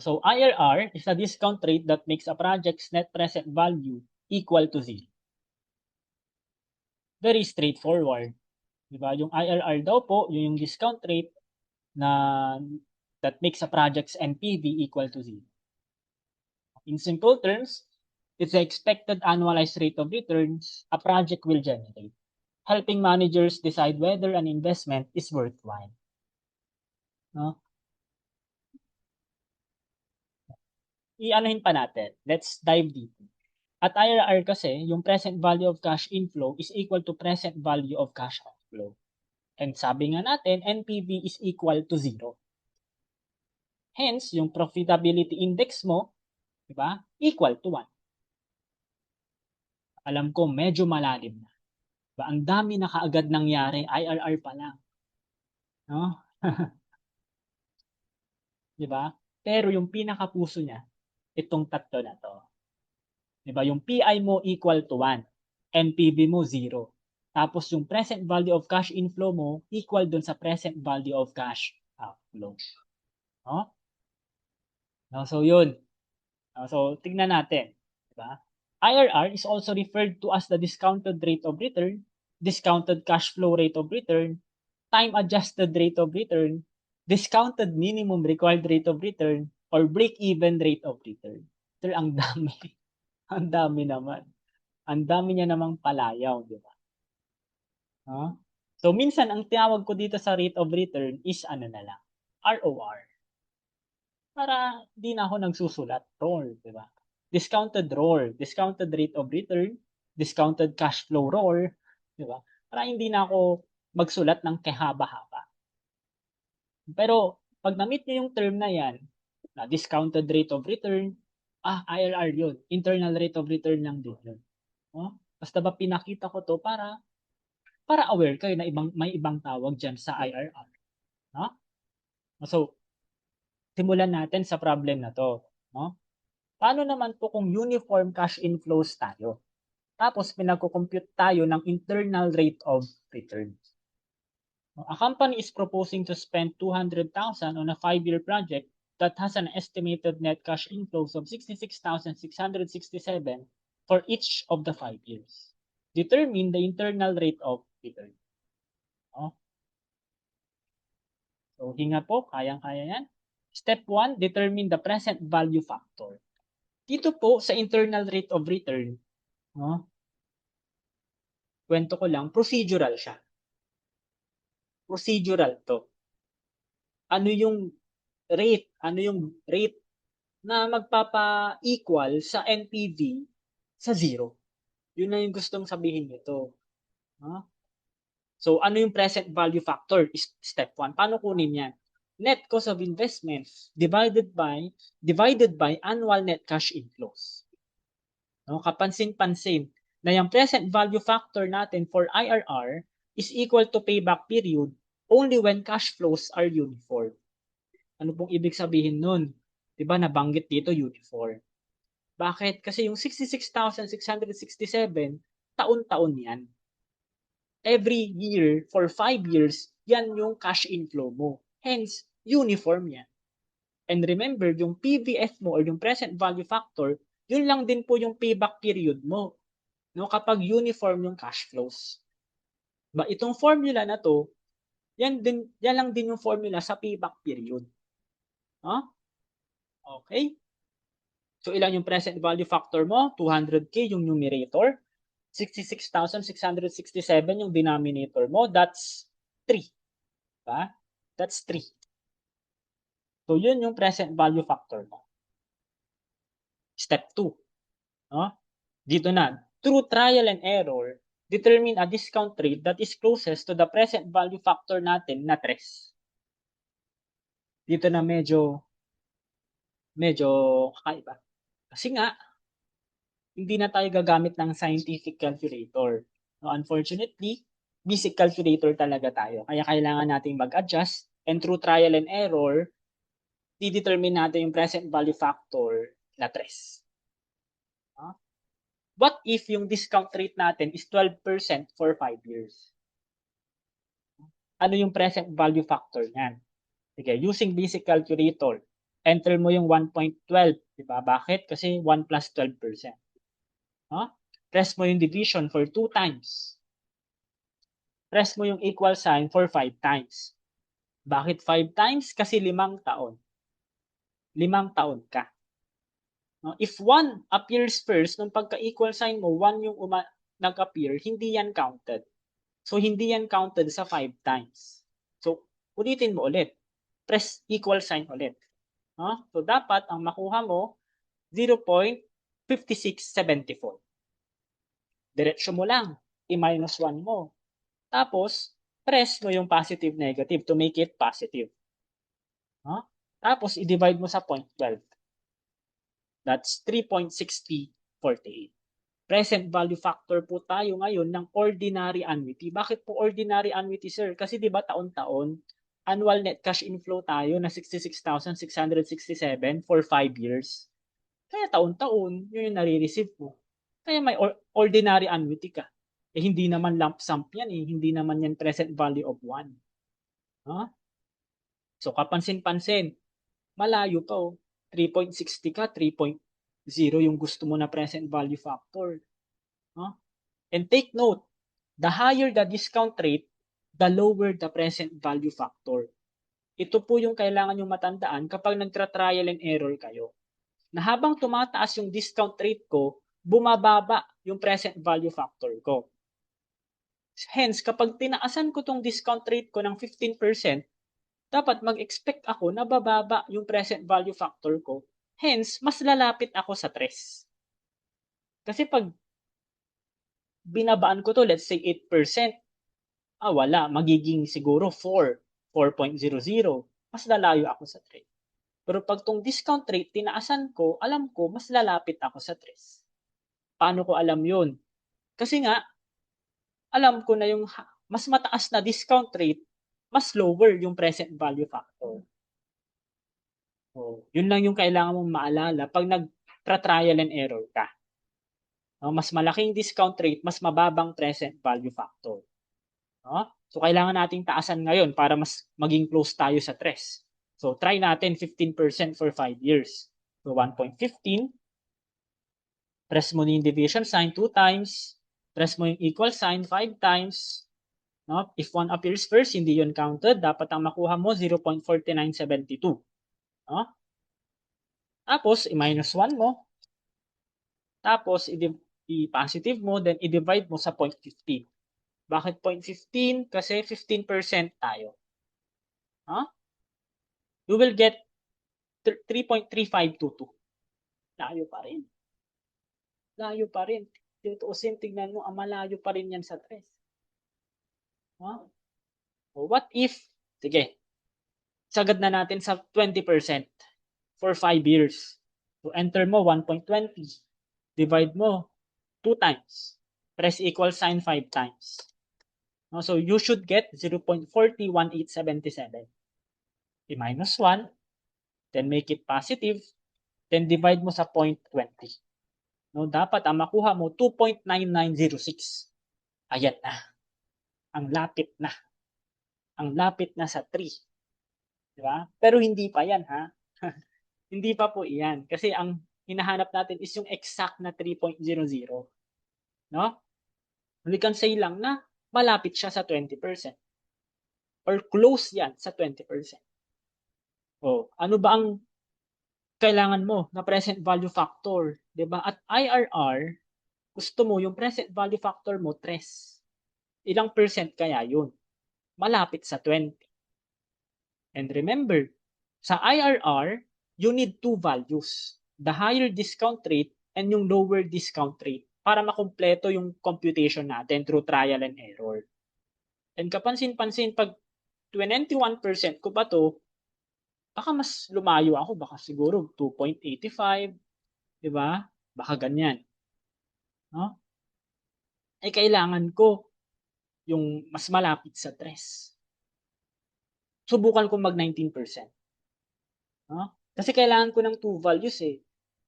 So IRR is a discount rate that makes a project's net present value equal to 0. Very straightforward. Diba? Yung IRR daw po, yung discount rate na that makes a project's NPV equal to 0. In simple terms, it's the expected annualized rate of returns a project will generate, helping managers decide whether an investment is worthwhile. No? I-anuhin pa natin. Let's dive deep. At IRR kasi, yung present value of cash inflow is equal to present value of cash outflow. And sabi nga natin, NPV is equal to 0. Hence, yung profitability index mo, di ba, equal to 1. Alam ko, medyo malalim na. Diba? Ang dami na kaagad nangyari, IRR pa lang. No? Di ba? Pero yung pinakapuso niya, itong tatlo na to. Di ba? Yung PI mo equal to 1. NPV mo 0. Tapos yung present value of cash inflow mo equal dun sa present value of cash outflow. No? No? So yun. No? So tingnan natin. Di ba? IRR is also referred to as the discounted rate of return, discounted cash flow rate of return, time-adjusted rate of return, discounted minimum required rate of return, or break-even rate of return. Sir, ang dami. Ang dami naman. Ang dami niya namang palayaw, di ba? Huh? So, minsan, ang tinawag ko dito sa rate of return is ano na lang, ROR. Para di na ako nagsusulat. ROR, di ba? Discounted ROR, discounted rate of return, discounted cash flow ROR, di ba? Para hindi na ako magsulat ng kehaba-haba. Pero, pag na-meet niyo yung term na yan, na discounted rate of return, IRR yun. Internal rate of return lang din yun. Oh? Basta ba pinakita ko to para aware kayo na may ibang tawag dyan sa IRR. No? So, simulan natin sa problem na to. No? Paano naman po kung uniform cash inflows tayo? Tapos pinagko-compute tayo ng internal rate of return. A company is proposing to spend 200,000 on a 5-year project that has an estimated net cash inflows of 66,667 for each of the 5 years. Determine the internal rate of return. Oh. So, hinga po, kayang-kaya yan. Step 1, determine the present value factor. Dito po sa internal rate of return, no? Kwento ko lang, procedural siya. Procedural to. Ano yung rate na magpapa-equal sa NPV sa 0. Yun na yung gustong sabihin nito. No? So, ano yung present value factor? Step 1. Paano kunin yan? Net cost of investment divided by annual net cash inflows. No, kapansin-pansin na yung present value factor natin for IRR is equal to payback period only when cash flows are uniform. Ano pong ibig sabihin nun? 'Di ba nabanggit dito uniform. Bakit? Kasi yung 66,667 taon-taon 'yan. Every year for 5 years, yan yung cash inflow mo. Hence, uniform yan. And remember, yung PVF mo or yung present value factor, yun lang din po yung payback period mo. No, kapag uniform yung cash flows. Ba, itong formula na to, yan lang din yung formula sa payback period. Huh? Okay? So, ilan yung present value factor mo? 200K yung numerator. 66,667 yung denominator mo. That's 3. Diba? That's 3. So, yun yung present value factor mo. Step 2. No? Dito na, through trial and error, determine a discount rate that is closest to the present value factor natin na 3. Dito na medyo kakaiba. Kasi nga, hindi na tayo gagamit ng scientific calculator. No, unfortunately, basic calculator talaga tayo. Kaya kailangan nating mag-adjust and through trial and error, i-determine natin yung present value factor na 3. Huh? What if yung discount rate natin is 12% for 5 years? Ano yung present value factor niyan? Sige, using basic calculator. enter mo yung 1.12, di ba? Bakit? Kasi 1 plus 12%. Press mo yung division for 2 times. Press mo yung equal sign for 5 times. Bakit 5 times? Kasi 5 taon. 5 taon ka. If 1 appears first, nung pagka-equal sign mo, 1 yung nag-appear, hindi yan counted. So, hindi yan counted sa 5 times. So, ulitin mo ulit. Press equal sign ulit. So, dapat ang makuha mo, 0.5674. Diretso mo lang. I-minus 1 mo. Tapos, press mo yung positive negative to make it positive. Tapos, i-divide mo sa 0.12. That's 3.6048. Present value factor po tayo ngayon ng ordinary annuity. Bakit po ordinary annuity, sir? Kasi di ba taon-taon, annual net cash inflow tayo na 66,667 for 5 years. Kaya taon-taon, yun yung nare-receive mo. Kaya may ordinary annuity ka. Hindi naman lump sum yan eh. Hindi naman yan present value of 1. So, kapansin-pansin, malayo pa oh. 3.60 ka, 3.0 yung gusto mo na present value factor. And take note, the higher the discount rate, the lower the present value factor. Ito po yung kailangan yung matandaan kapag nagtra-trial and error kayo. Na habang tumataas yung discount rate ko, bumababa yung present value factor ko. Hence, kapag tinaasan ko tong discount rate ko ng 15%, dapat mag-expect ako na bababa yung present value factor ko. Hence, mas lalapit ako sa 3. Kasi pag binabaan ko to, let's say 8%, wala, magiging siguro 4, 4.00. Mas lalayo ako sa 3. Pero pag tong discount rate, tinaasan ko, alam ko, mas lalapit ako sa 3. Paano ko alam yun? Kasi nga, alam ko na yung mas mataas na discount rate, mas lower yung present value factor. So, yun lang yung kailangan mong maalala pag nag-trial and error ka. Mas malaking discount rate, mas mababang present value factor. So, kailangan nating taasan ngayon para mas maging close tayo sa 3. So, try natin 15% for 5 years. So, 1.15. Press mo yung division sign 2 times. Press mo yung equal sign 5 times. If 1 appears first, hindi yun counted. Dapat ang makuha mo, 0.4972. Tapos, i-minus 1 mo. Tapos, i-positive mo, then i-divide mo sa 0.15. Bakit 0.15? Kasi 15% tayo. You will get 3.3522. Layo pa rin. Layo pa rin. Tutuusin, tignan mo, malayo pa rin yan sa 3. What if, sige, sagad na natin sa 20% for 5 years. So, enter mo 1.20. Divide mo 2 times. Press equal sign 5 times. So, you should get 0.401877. I-minus 1. Then, make it positive. Then, divide mo sa 0.20. Dapat ang makuha mo, 2.9906. Ayan na. Ang lapit na. Ang lapit na sa 3. Diba? Pero hindi pa yan, ha? Hindi pa po iyan. Kasi ang hinahanap natin is yung exact na 3.00. We can say lang na malapit siya sa 20%. Or close yan sa 20%. Ano ba ang kailangan mo na present value factor? Diba? At IRR, gusto mo yung present value factor mo 3. Ilang percent kaya yun? Malapit sa 20. And remember, sa IRR, you need 2 values. The higher discount rate and yung lower discount rate para makumpleto yung computation natin through trial and error. And kapansin-pansin, pag 21% ko ba to, baka mas lumayo ako. Baka siguro 2.85. Diba? Baka ganyan. Kailangan ko yung mas malapit sa 3. Subukan ko mag 19%. Kasi kailangan ko ng 2 values eh.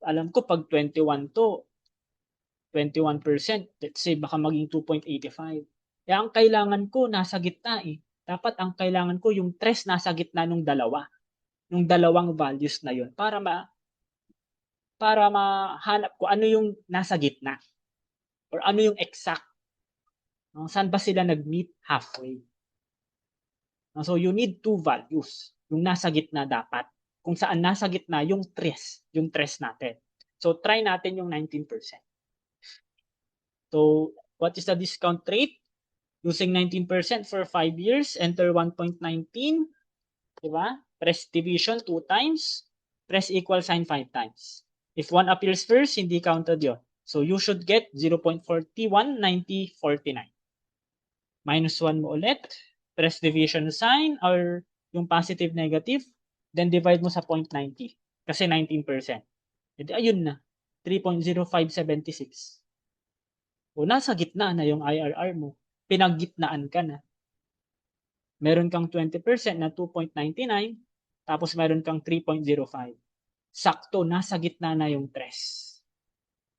Alam ko pag 21 to, 21%, let's say baka maging 2.85. Kaya ang kailangan ko nasa gitna eh. Dapat ang kailangan ko yung 3 nasa gitna ng dalawa. yung dalawang values na yun para mahanap ko ano yung nasa gitna or ano yung exact, no? Saan ba sila nag-meet halfway? No? So you need two values. Yung nasa gitna dapat. Kung saan nasa gitna yung tres natin. So try natin yung 19%. So what is the discount rate? Using 19% for 5 years, enter 1.19, diba? Press division 2 times, press equal sign 5 times. If 1 appears first, hindi counted yun. So you should get 0.419049. Minus 1 mo ulit, press division sign or yung positive negative, then divide mo sa 0.90 kasi 19%. Edi ayun na, 3.0576. O nasa gitna na yung IRR mo. Pinaggitnaan ka na. Meron kang 20% na 2.99, tapos meron kang 3.05. Sakto, nasa gitna na yung tres.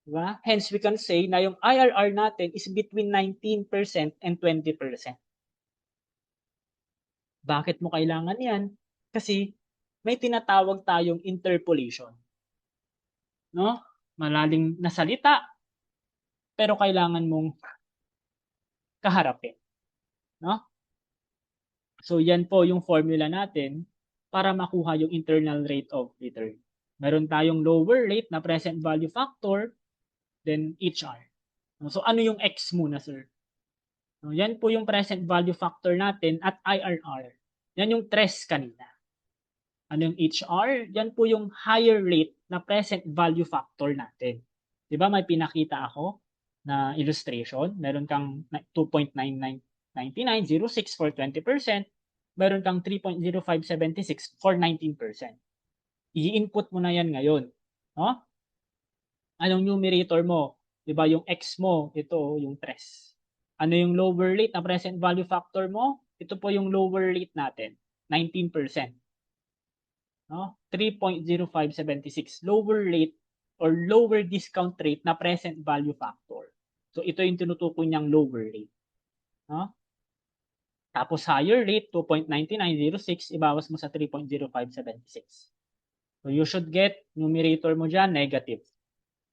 Diba? Hence, we can say na yung IRR natin is between 19% and 20%. Bakit mo kailangan yan? Kasi may tinatawag tayong interpolation. No? Malaling na salita, pero kailangan mong kaharapin. No? So yan po yung formula natin para makuha yung internal rate of return. Meron tayong lower rate na present value factor, then HR. So ano yung X muna, sir? So, yan po yung present value factor natin at IRR. Yan yung tres kanina. Ano yung HR? Yan po yung higher rate na present value factor natin. Di ba may pinakita ako na illustration? Meron kang 2.999906 for 20%. Meron kang 3.0576 for 19%. I-input mo na yan ngayon. No? Anong numerator mo? Di ba yung X mo, ito yung tres. Ano yung lower rate na present value factor mo? Ito po yung lower rate natin, 19%. No? 3.0576 lower rate or lower discount rate na present value factor. So ito yung tinutukoy niyang lower rate. No? Tapos higher rate, 2.9906, ibawas mo sa 3.0576. So you should get, numerator mo dyan, negative.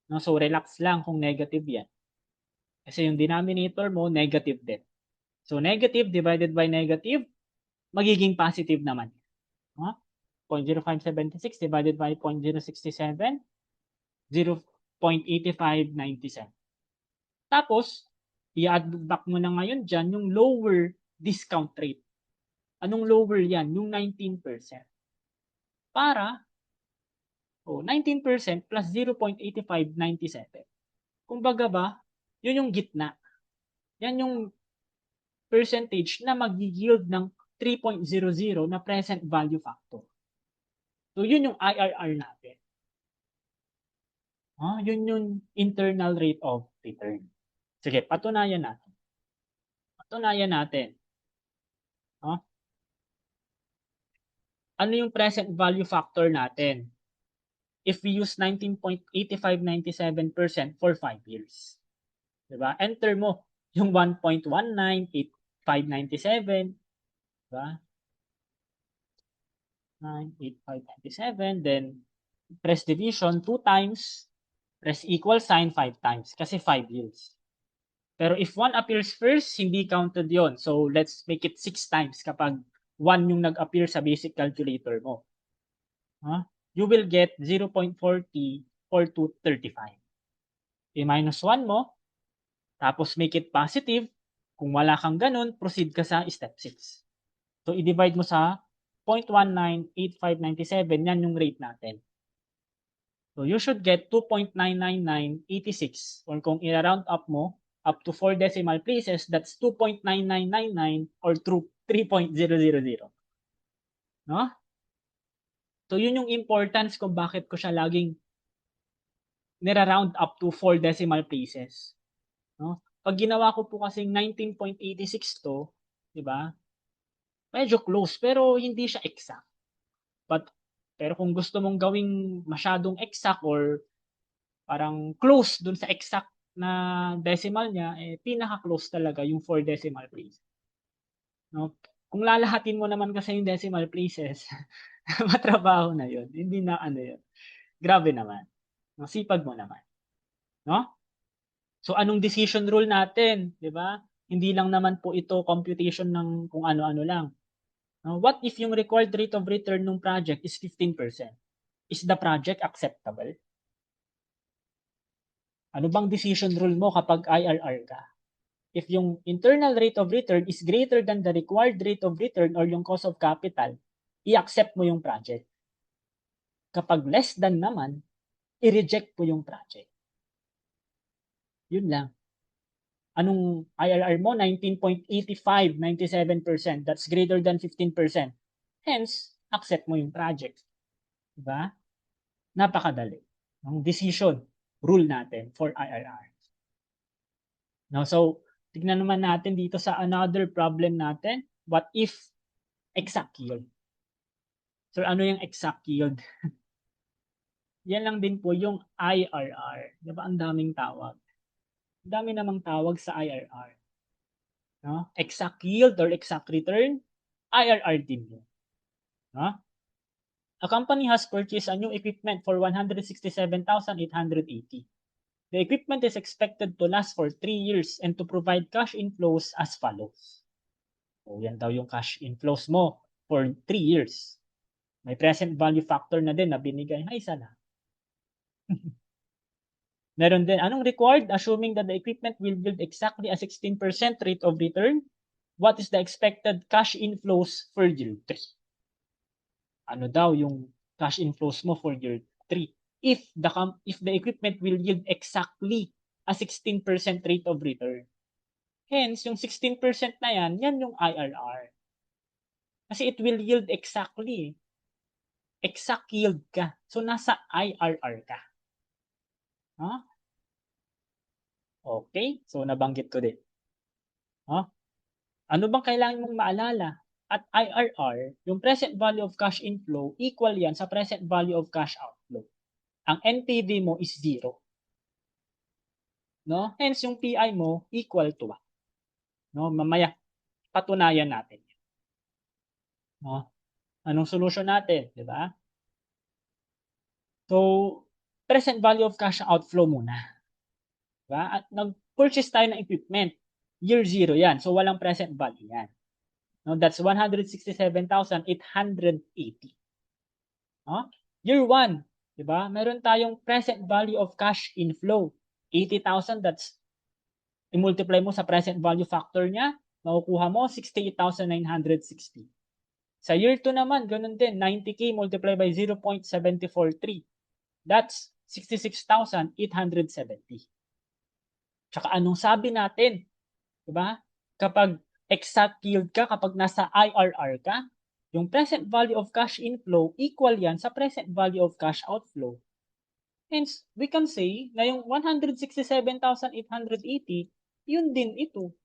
No? So relax lang kung negative yan. Kasi yung denominator mo, negative din. So negative divided by negative, magiging positive naman. No? 0.0576 divided by 0.067, 0.8597. Tapos, i-add back mo na ngayon dyan yung lower discount rate. Anong lower yan? Yung 19%. Para, 19% plus 0.8597. Kumbaga ba, yun yung gitna. Yan yung percentage na mag-yield ng 3.00 na present value factor. So, yun yung IRR natin. Yun yung internal rate of return. Sige, patunayan natin. Patunayan natin. Ano yung present value factor natin? If we use 19.8597% for 5 years. Diba? Enter mo yung 1.198597. Diba? 98597. Then, press division 2 times. Press equal sign 5 times. Kasi 5 years. Pero if 1 appears first, hindi counted yon. So, let's make it 6 times kapag 1 yung nag-appear sa basic calculator mo. You will get 0.404235. I-minus 1 mo, tapos make it positive. Kung wala kang ganun, proceed ka sa step 6. So, i-divide mo sa 0.198597, yan yung rate natin. So, you should get 2.99986. Or kung i-round up mo, up to 4 decimal places, that's 2.9999 or 3.000. No? So, yun yung importance kung bakit ko siya laging nira-round up to 4 decimal places. No? Pag ginawa ko po kasing 19.86 to, di ba? Medyo close, pero hindi siya exact. Pero kung gusto mong gawing masyadong exact or parang close dun sa exact na decimal niya, pinaka-close talaga yung 4 decimal places. No? Kung lalahatin mo naman kasi yung decimal places, Matrabaho na yun. Hindi na ano yun. Grabe naman. Ang sipag mo naman. No? So, anong decision rule natin? Di ba? Hindi lang naman po ito computation ng kung ano-ano lang. No? What if yung required rate of return ng project is 15%? Is the project acceptable? Ano bang decision rule mo kapag IRR ka? If yung internal rate of return is greater than the required rate of return or yung cost of capital, i-accept mo yung project. Kapag less than naman, i-reject mo yung project. Yun lang. Anong IRR mo? 19.85, 97%. That's greater than 15%. Hence, accept mo yung project. Diba? Napakadali. Ang decision rule natin for IRR. Now, so, tignan naman natin dito sa another problem natin. What if exact yield? So, ano yung exact yield? Yan lang din po yung IRR. Di ba ang daming tawag? Ang dami namang tawag sa IRR. No? Exact yield or exact return, IRR din yun. No? A company has purchased a new equipment for 167,880. The equipment is expected to last for 3 years and to provide cash inflows as follows. O yan daw yung cash inflows mo for 3 years. May present value factor na din na binigay. Ay, isa lang. Meron din, anong required? Assuming that the equipment will yield exactly a 16% rate of return, what is the expected cash inflows for year 3? Ano daw yung cash inflows mo for year 3? If the equipment will yield exactly a 16% rate of return. Hence, yung 16% na yan yung IRR. Kasi it will yield exactly. Exact yield ka. So, nasa IRR ka. Huh? Okay? So, nabanggit ko din. Huh? Ano bang kailangan mong maalala? At IRR, yung present value of cash inflow, equal yan sa present value of cash outflow. Ang NPV mo is 0. No? Hence, yung PI mo equal to 1. No? Mamaya, patunayan natin. No? Anong solution natin? Di ba? So, present value of cash outflow muna. Diba? At nag-purchase tayo ng equipment. Year 0 yan. So, walang present value yan. No, that's 167,880. No? Year 1, di ba? Meron tayong present value of cash inflow. 80,000, that's i-multiply mo sa present value factor niya, makukuha mo 68,960. Sa year 2 naman, ganun din, 90K multiplied by 0.743. That's 66,870. Tsaka anong sabi natin? Diba? Kapag exact yield ka, kapag nasa IRR ka, yung present value of cash inflow equal yan sa present value of cash outflow. Hence, we can say na yung 167,880, yun din ito.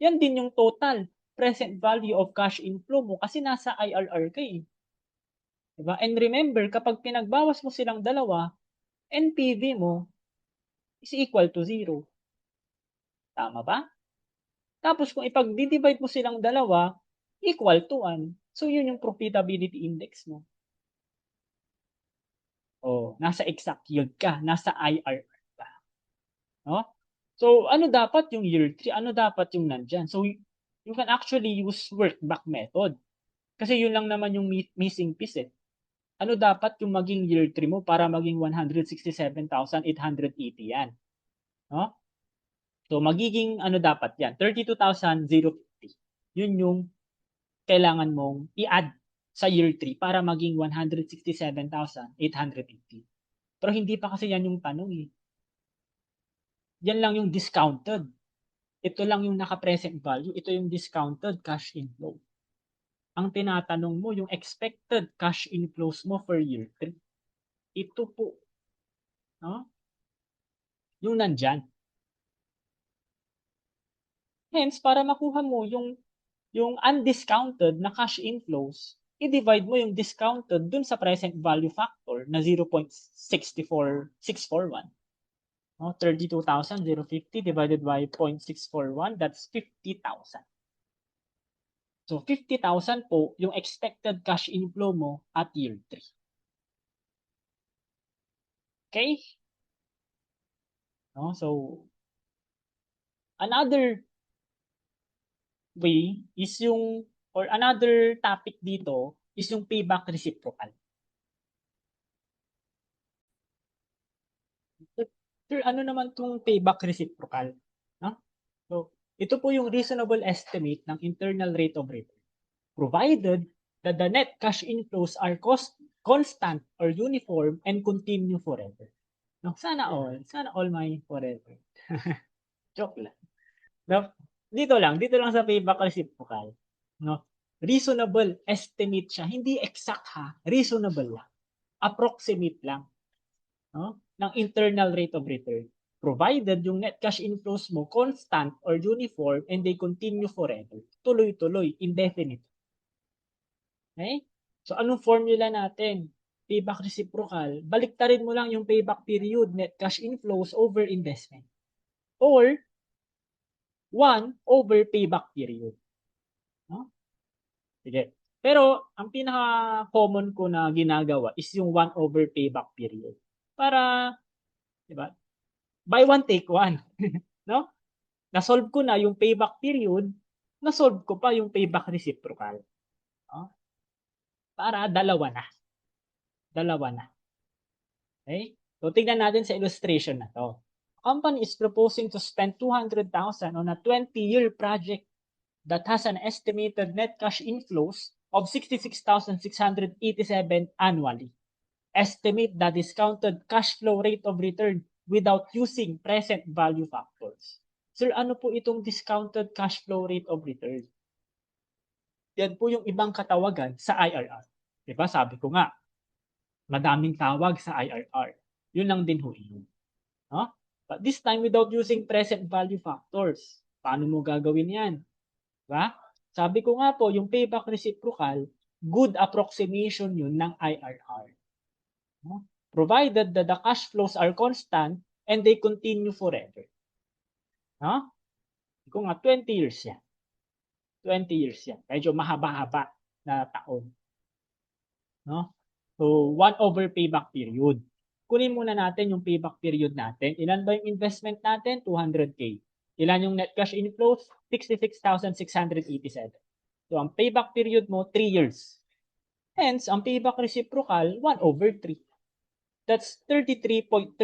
Yan din yung total present value of cash inflow mo kasi nasa IRR ka eh. Diba? And remember, kapag pinagbawas mo silang dalawa, NPV mo is equal to 0. Tama ba? Tapos kung ipag-divide mo silang dalawa, equal to 1. So yun yung profitability index mo. Oh, nasa exact yield ka, nasa IRR ka. No? So ano dapat yung year 3? Ano dapat yung nandyan? So you can actually use workback method. Kasi yun lang naman yung missing piece eh. Ano dapat yung maging year 3 mo para maging 167,880 yan? No? So magiging ano dapat yan? 32,050. Yun yung kailangan mong i-add sa year 3 para maging 167,880. Pero hindi pa kasi yan yung tanong eh. Yan lang yung discounted. Ito lang yung naka-present value. Ito yung discounted cash inflow. Ang tinatanong mo, yung expected cash inflows mo for year 3. Ito po. No? Yung nandyan. Hence, para makuha mo yung undiscounted na cash inflows, i-divide mo yung discounted dun sa present value factor na 0.64641. No? 32,050 divided by 0.641, that's 50,000. So, 50,000 po yung expected cash inflow mo at year 3. Okay? No? So, another way is yung, or another topic dito is yung payback reciprocal. Sir, ano naman tong payback reciprocal? No? So, ito po yung reasonable estimate ng internal rate of return, provided that the net cash inflows are constant or uniform and continue forever. No, sana all may forever. Joke lang. No, dito lang sa payback reciprocal. No, reasonable estimate siya, hindi exact ha, reasonable lang. Approximate lang, no, ng internal rate of return. Provided yung net cash inflows mo constant or uniform and they continue forever. Tuloy-tuloy, indefinite. Okay? So, anong formula natin? Payback reciprocal. Baliktarin mo lang yung payback period, net cash inflows over investment. Or, 1 over payback period. No? Sige. Pero, ang pinaka-common ko na ginagawa is yung 1 over payback period. Para, di ba? Buy one, take one. No? Na-solve ko na yung payback period, na-solve ko pa yung payback reciprocal. No? Para dalawa na. Dalawa na. Okay? So, tignan natin sa illustration na to. Company is proposing to spend 200,000 on a 20-year project that has an estimated net cash inflows of 66,687 annually. Estimate the discounted cash flow rate of return without using present value factors. Sir, ano po itong discounted cash flow rate of return? Yan po yung ibang katawagan sa IRR. Diba? Sabi ko nga, madaming tawag sa IRR. Yun lang din ho yun. No? But this time without using present value factors. Paano mo gagawin yan? Diba? Sabi ko nga po, yung payback reciprocal, good approximation yun ng IRR. No? Provided that the cash flows are constant and they continue forever. No? Kung nga 20 years yan. 20 years yan. Medyo mahaba-haba na taon. No? So, 1 over payback period. Kunin muna natin yung payback period natin. Ilan ba yung investment natin? 200K. Ilan yung net cash inflows? 66,687. So, ang payback period mo, 3 years. Hence, ang payback reciprocal, 1 over 3. That's 33.33%.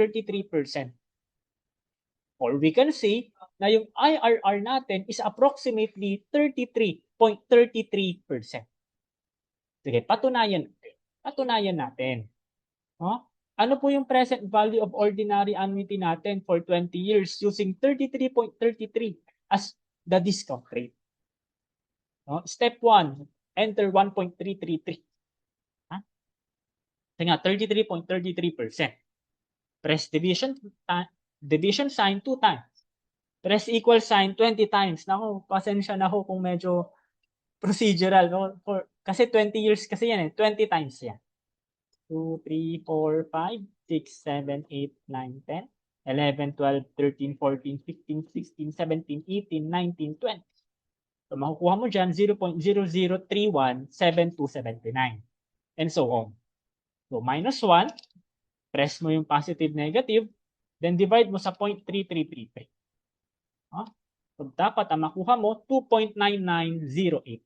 Or we can say na yung IRR natin is approximately 33.33%. Sige, patunayan natin. No? Ano po yung present value of ordinary annuity natin for 20 years using 33.33 as the discount rate? No? Step 1, enter 1.333. Ha? Kasi nga, 33.33%. Press division sign 2 times. Press equal sign 20 times. Naku, pasensya na ho kung medyo procedural. No? Kasi 20 years kasi yan eh. 20 times yan. 2, 3, 4, 5, 6, 7, 8, 9, 10, 11, 12, 13, 14, 15, 16, 17, 18, 19, 20. So, makukuha mo dyan 0.00317279. And so on. So, minus 1, press mo yung positive negative, then divide mo sa 0.3333. Huh? So, dapat ang makuha mo 2.9908.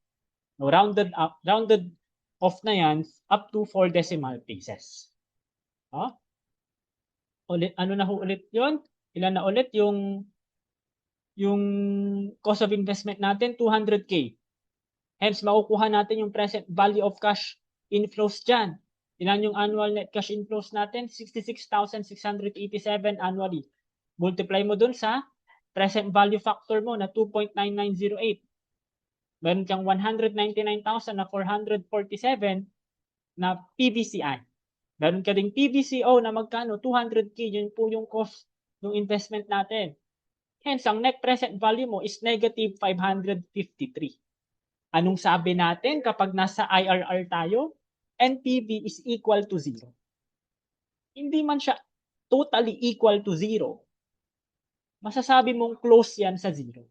No, rounded off na yan up to 4 decimal places. Huh? Ulit, ano na ho ulit yun? Ilan na ulit yung cost of investment natin? 200K. Hence, makukuha natin yung present value of cash inflows dyan. Ilan yung annual net cash inflows natin? 66,687 annually. Multiply mo dun sa present value factor mo na 2.9908. Meron kang 199,447 na PVCI. Meron ka ding PVCO na magkano? 200K. Yun po yung cost ng investment natin. Hence, ang net present value mo is negative 553. Anong sabi natin kapag nasa IRR tayo? NPV is equal to 0. Hindi man siya totally equal to 0. Masasabi mong close yan sa 0.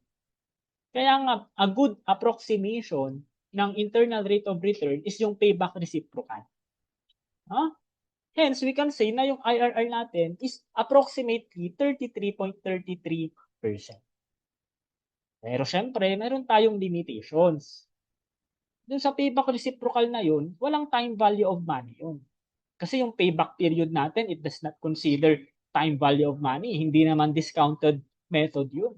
Kaya nga, a good approximation ng internal rate of return is yung payback reciprocal. No? Hence, we can say na yung IRR natin is approximately 33.33%. Pero syempre, meron tayong limitations. Dun sa payback reciprocal na yun, walang time value of money yun. Kasi yung payback period natin, it does not consider time value of money. Hindi naman discounted method yun.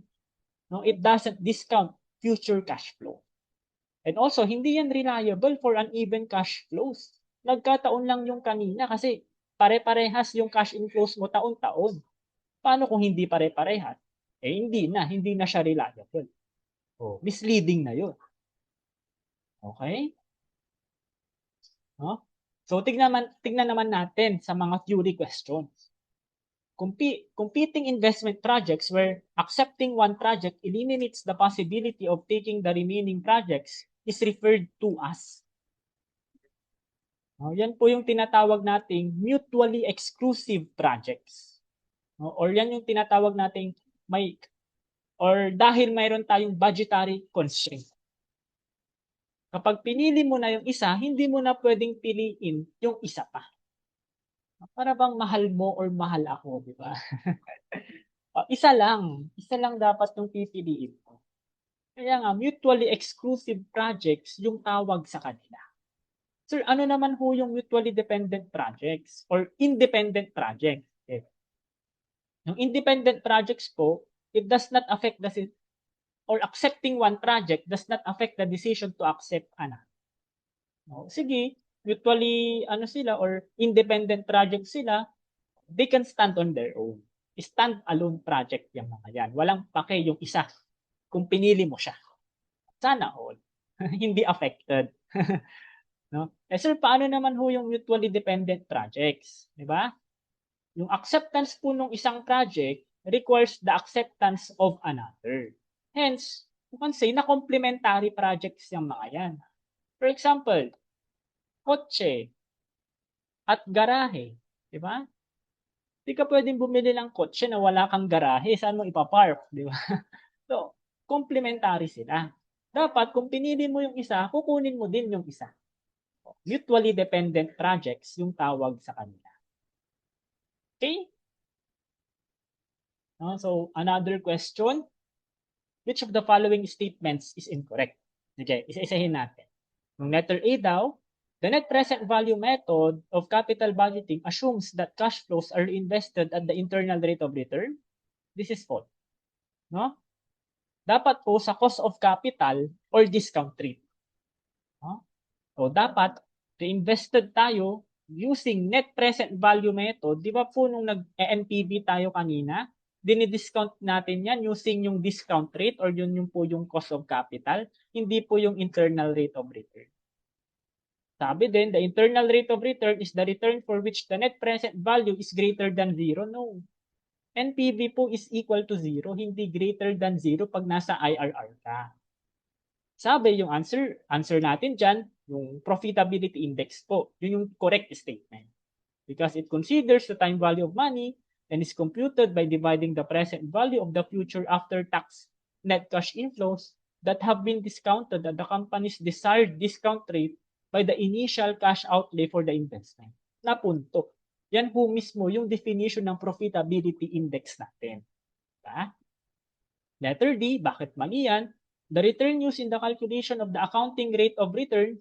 No, it doesn't discount future cash flow. And also, hindi yan reliable for uneven cash flows. Nagkataon lang yung kanina kasi pare-parehas yung cash inflows mo taon-taon. Paano kung hindi pare-parehas? Eh hindi na siya reliable. Oh, misleading na yun. Okay? No? So tignan naman natin sa mga theory questions. Competing investment projects where accepting one project eliminates the possibility of taking the remaining projects is referred to as. Yan po yung tinatawag nating mutually exclusive projects. Or yan yung tinatawag nating dahil mayroon tayong budgetary constraint. Kapag pinili mo na yung isa, hindi mo na pwedeng piliin yung isa pa. Para bang mahal mo or mahal ako, di ba? Isa lang dapat yung pipiliin mo. Kaya nga, mutually exclusive projects yung tawag sa kanila. Sir, ano naman ho yung mutually dependent projects or independent projects? Okay. Yung independent projects po, it does not affect or accepting one project does not affect the decision to accept another. No? Sige, mutually sila or independent projects sila, they can stand on their own. Stand-alone project yung mga yan. Walang pake yung isa kung pinili mo siya. Sana all. Hindi affected. No? Sir, paano naman ho yung mutually dependent projects? Di ba? Yung acceptance po ng isang project requires the acceptance of another. Hence, you can say na complementary projects yung mga yan. For example, kotse at garahe. Di ba? Hindi ka pwedeng bumili ng kotse na wala kang garahe. Saan mo ipapark? Di ba? So, complementary sila. Dapat, kung pinili mo yung isa, kukunin mo din yung isa. Mutually dependent projects yung tawag sa kanila. Okay? So, another question. Which of the following statements is incorrect? Okay, isa-isahin natin. Yung letter A daw, the net present value method of capital budgeting assumes that cash flows are invested at the internal rate of return. This is false. No? Dapat po sa cost of capital or discount rate. No? So, dapat invested tayo using net present value method. Di ba po nung nag-NPV tayo kanina, dinidiscount natin yan using yung discount rate or yun yung po yung cost of capital, hindi po yung internal rate of return. Sabi din, the internal rate of return is the return for which the net present value is greater than 0. No. NPV po is equal to 0, hindi greater than 0 pag nasa IRR ka. Sabi yung answer natin dyan, yung profitability index po. Yun yung correct statement. Because it considers the time value of money and is computed by dividing the present value of the future after-tax net cash inflows that have been discounted at the company's desired discount rate by the initial cash outlay for the investment. Napunto. Yan po mismo yung definition ng profitability index natin. Diba? Letter D, bakit mali yan? The return used in the calculation of the accounting rate of return,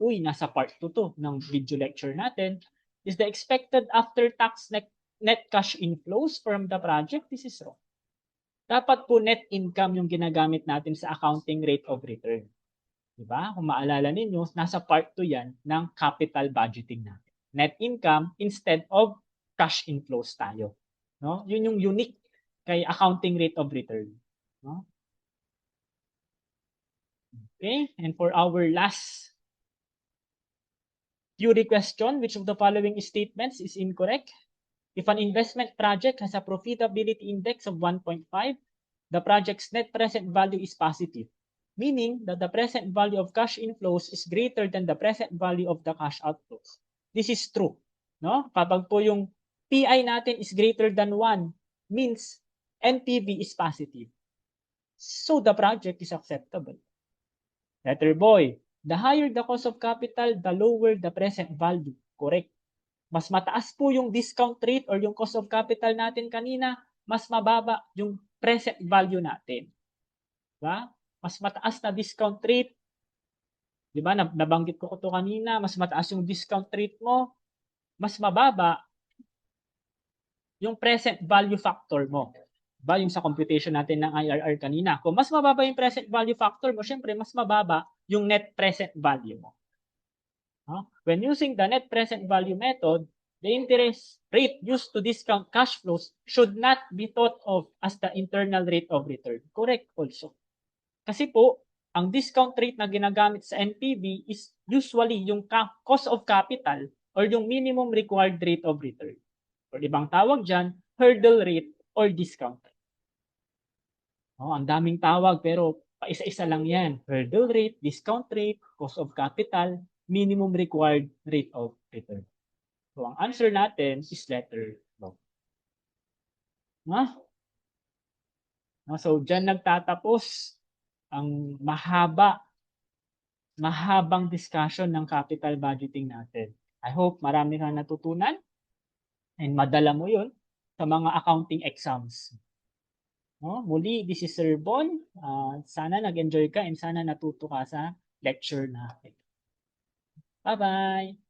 nasa part 2 to ng video lecture natin, is the expected after-tax net cash inflows from the project. This is wrong. Dapat po net income yung ginagamit natin sa accounting rate of return. Diba? Kung maalala ninyo, nasa part 2 yan ng capital budgeting natin. Net income instead of cash inflows tayo. No? Yun yung unique kay accounting rate of return. No? Okay, and for our last theory question, which of the following statements is incorrect? If an investment project has a profitability index of 1.5, the project's net present value is positive, meaning that the present value of cash inflows is greater than the present value of the cash outflows. This is true. No? Kapag po yung PI natin is greater than 1, means NPV is positive. So the project is acceptable. Letter boy, The higher the cost of capital, the lower the present value. Correct. Mas mataas po yung discount rate or yung cost of capital natin kanina, mas mababa yung present value natin. Diba? Mas mataas na discount rate, di ba? Nabanggit ko ito kanina, mas mataas yung discount rate mo, mas mababa yung present value factor mo. Diba? Yung sa computation natin ng IRR kanina. Kung mas mababa yung present value factor mo, syempre mas mababa yung net present value mo. When using the net present value method, the interest rate used to discount cash flows should not be thought of as the internal rate of return. Correct also. Kasi po, ang discount rate na ginagamit sa NPV is usually yung cost of capital or yung minimum required rate of return. Or ibang tawag dyan, hurdle rate or discount rate. Ang daming tawag pero paisa-isa lang yan. Hurdle rate, discount rate, cost of capital, minimum required rate of return. So, ang answer natin is letter no. So, dyan nagtatapos ang mahabang discussion ng capital budgeting natin. I hope marami kang natutunan and madala mo yun sa mga accounting exams. Muli, this is Sir Bon. Sana nag-enjoy ka and sana natuto ka sa lecture natin. Bye-bye!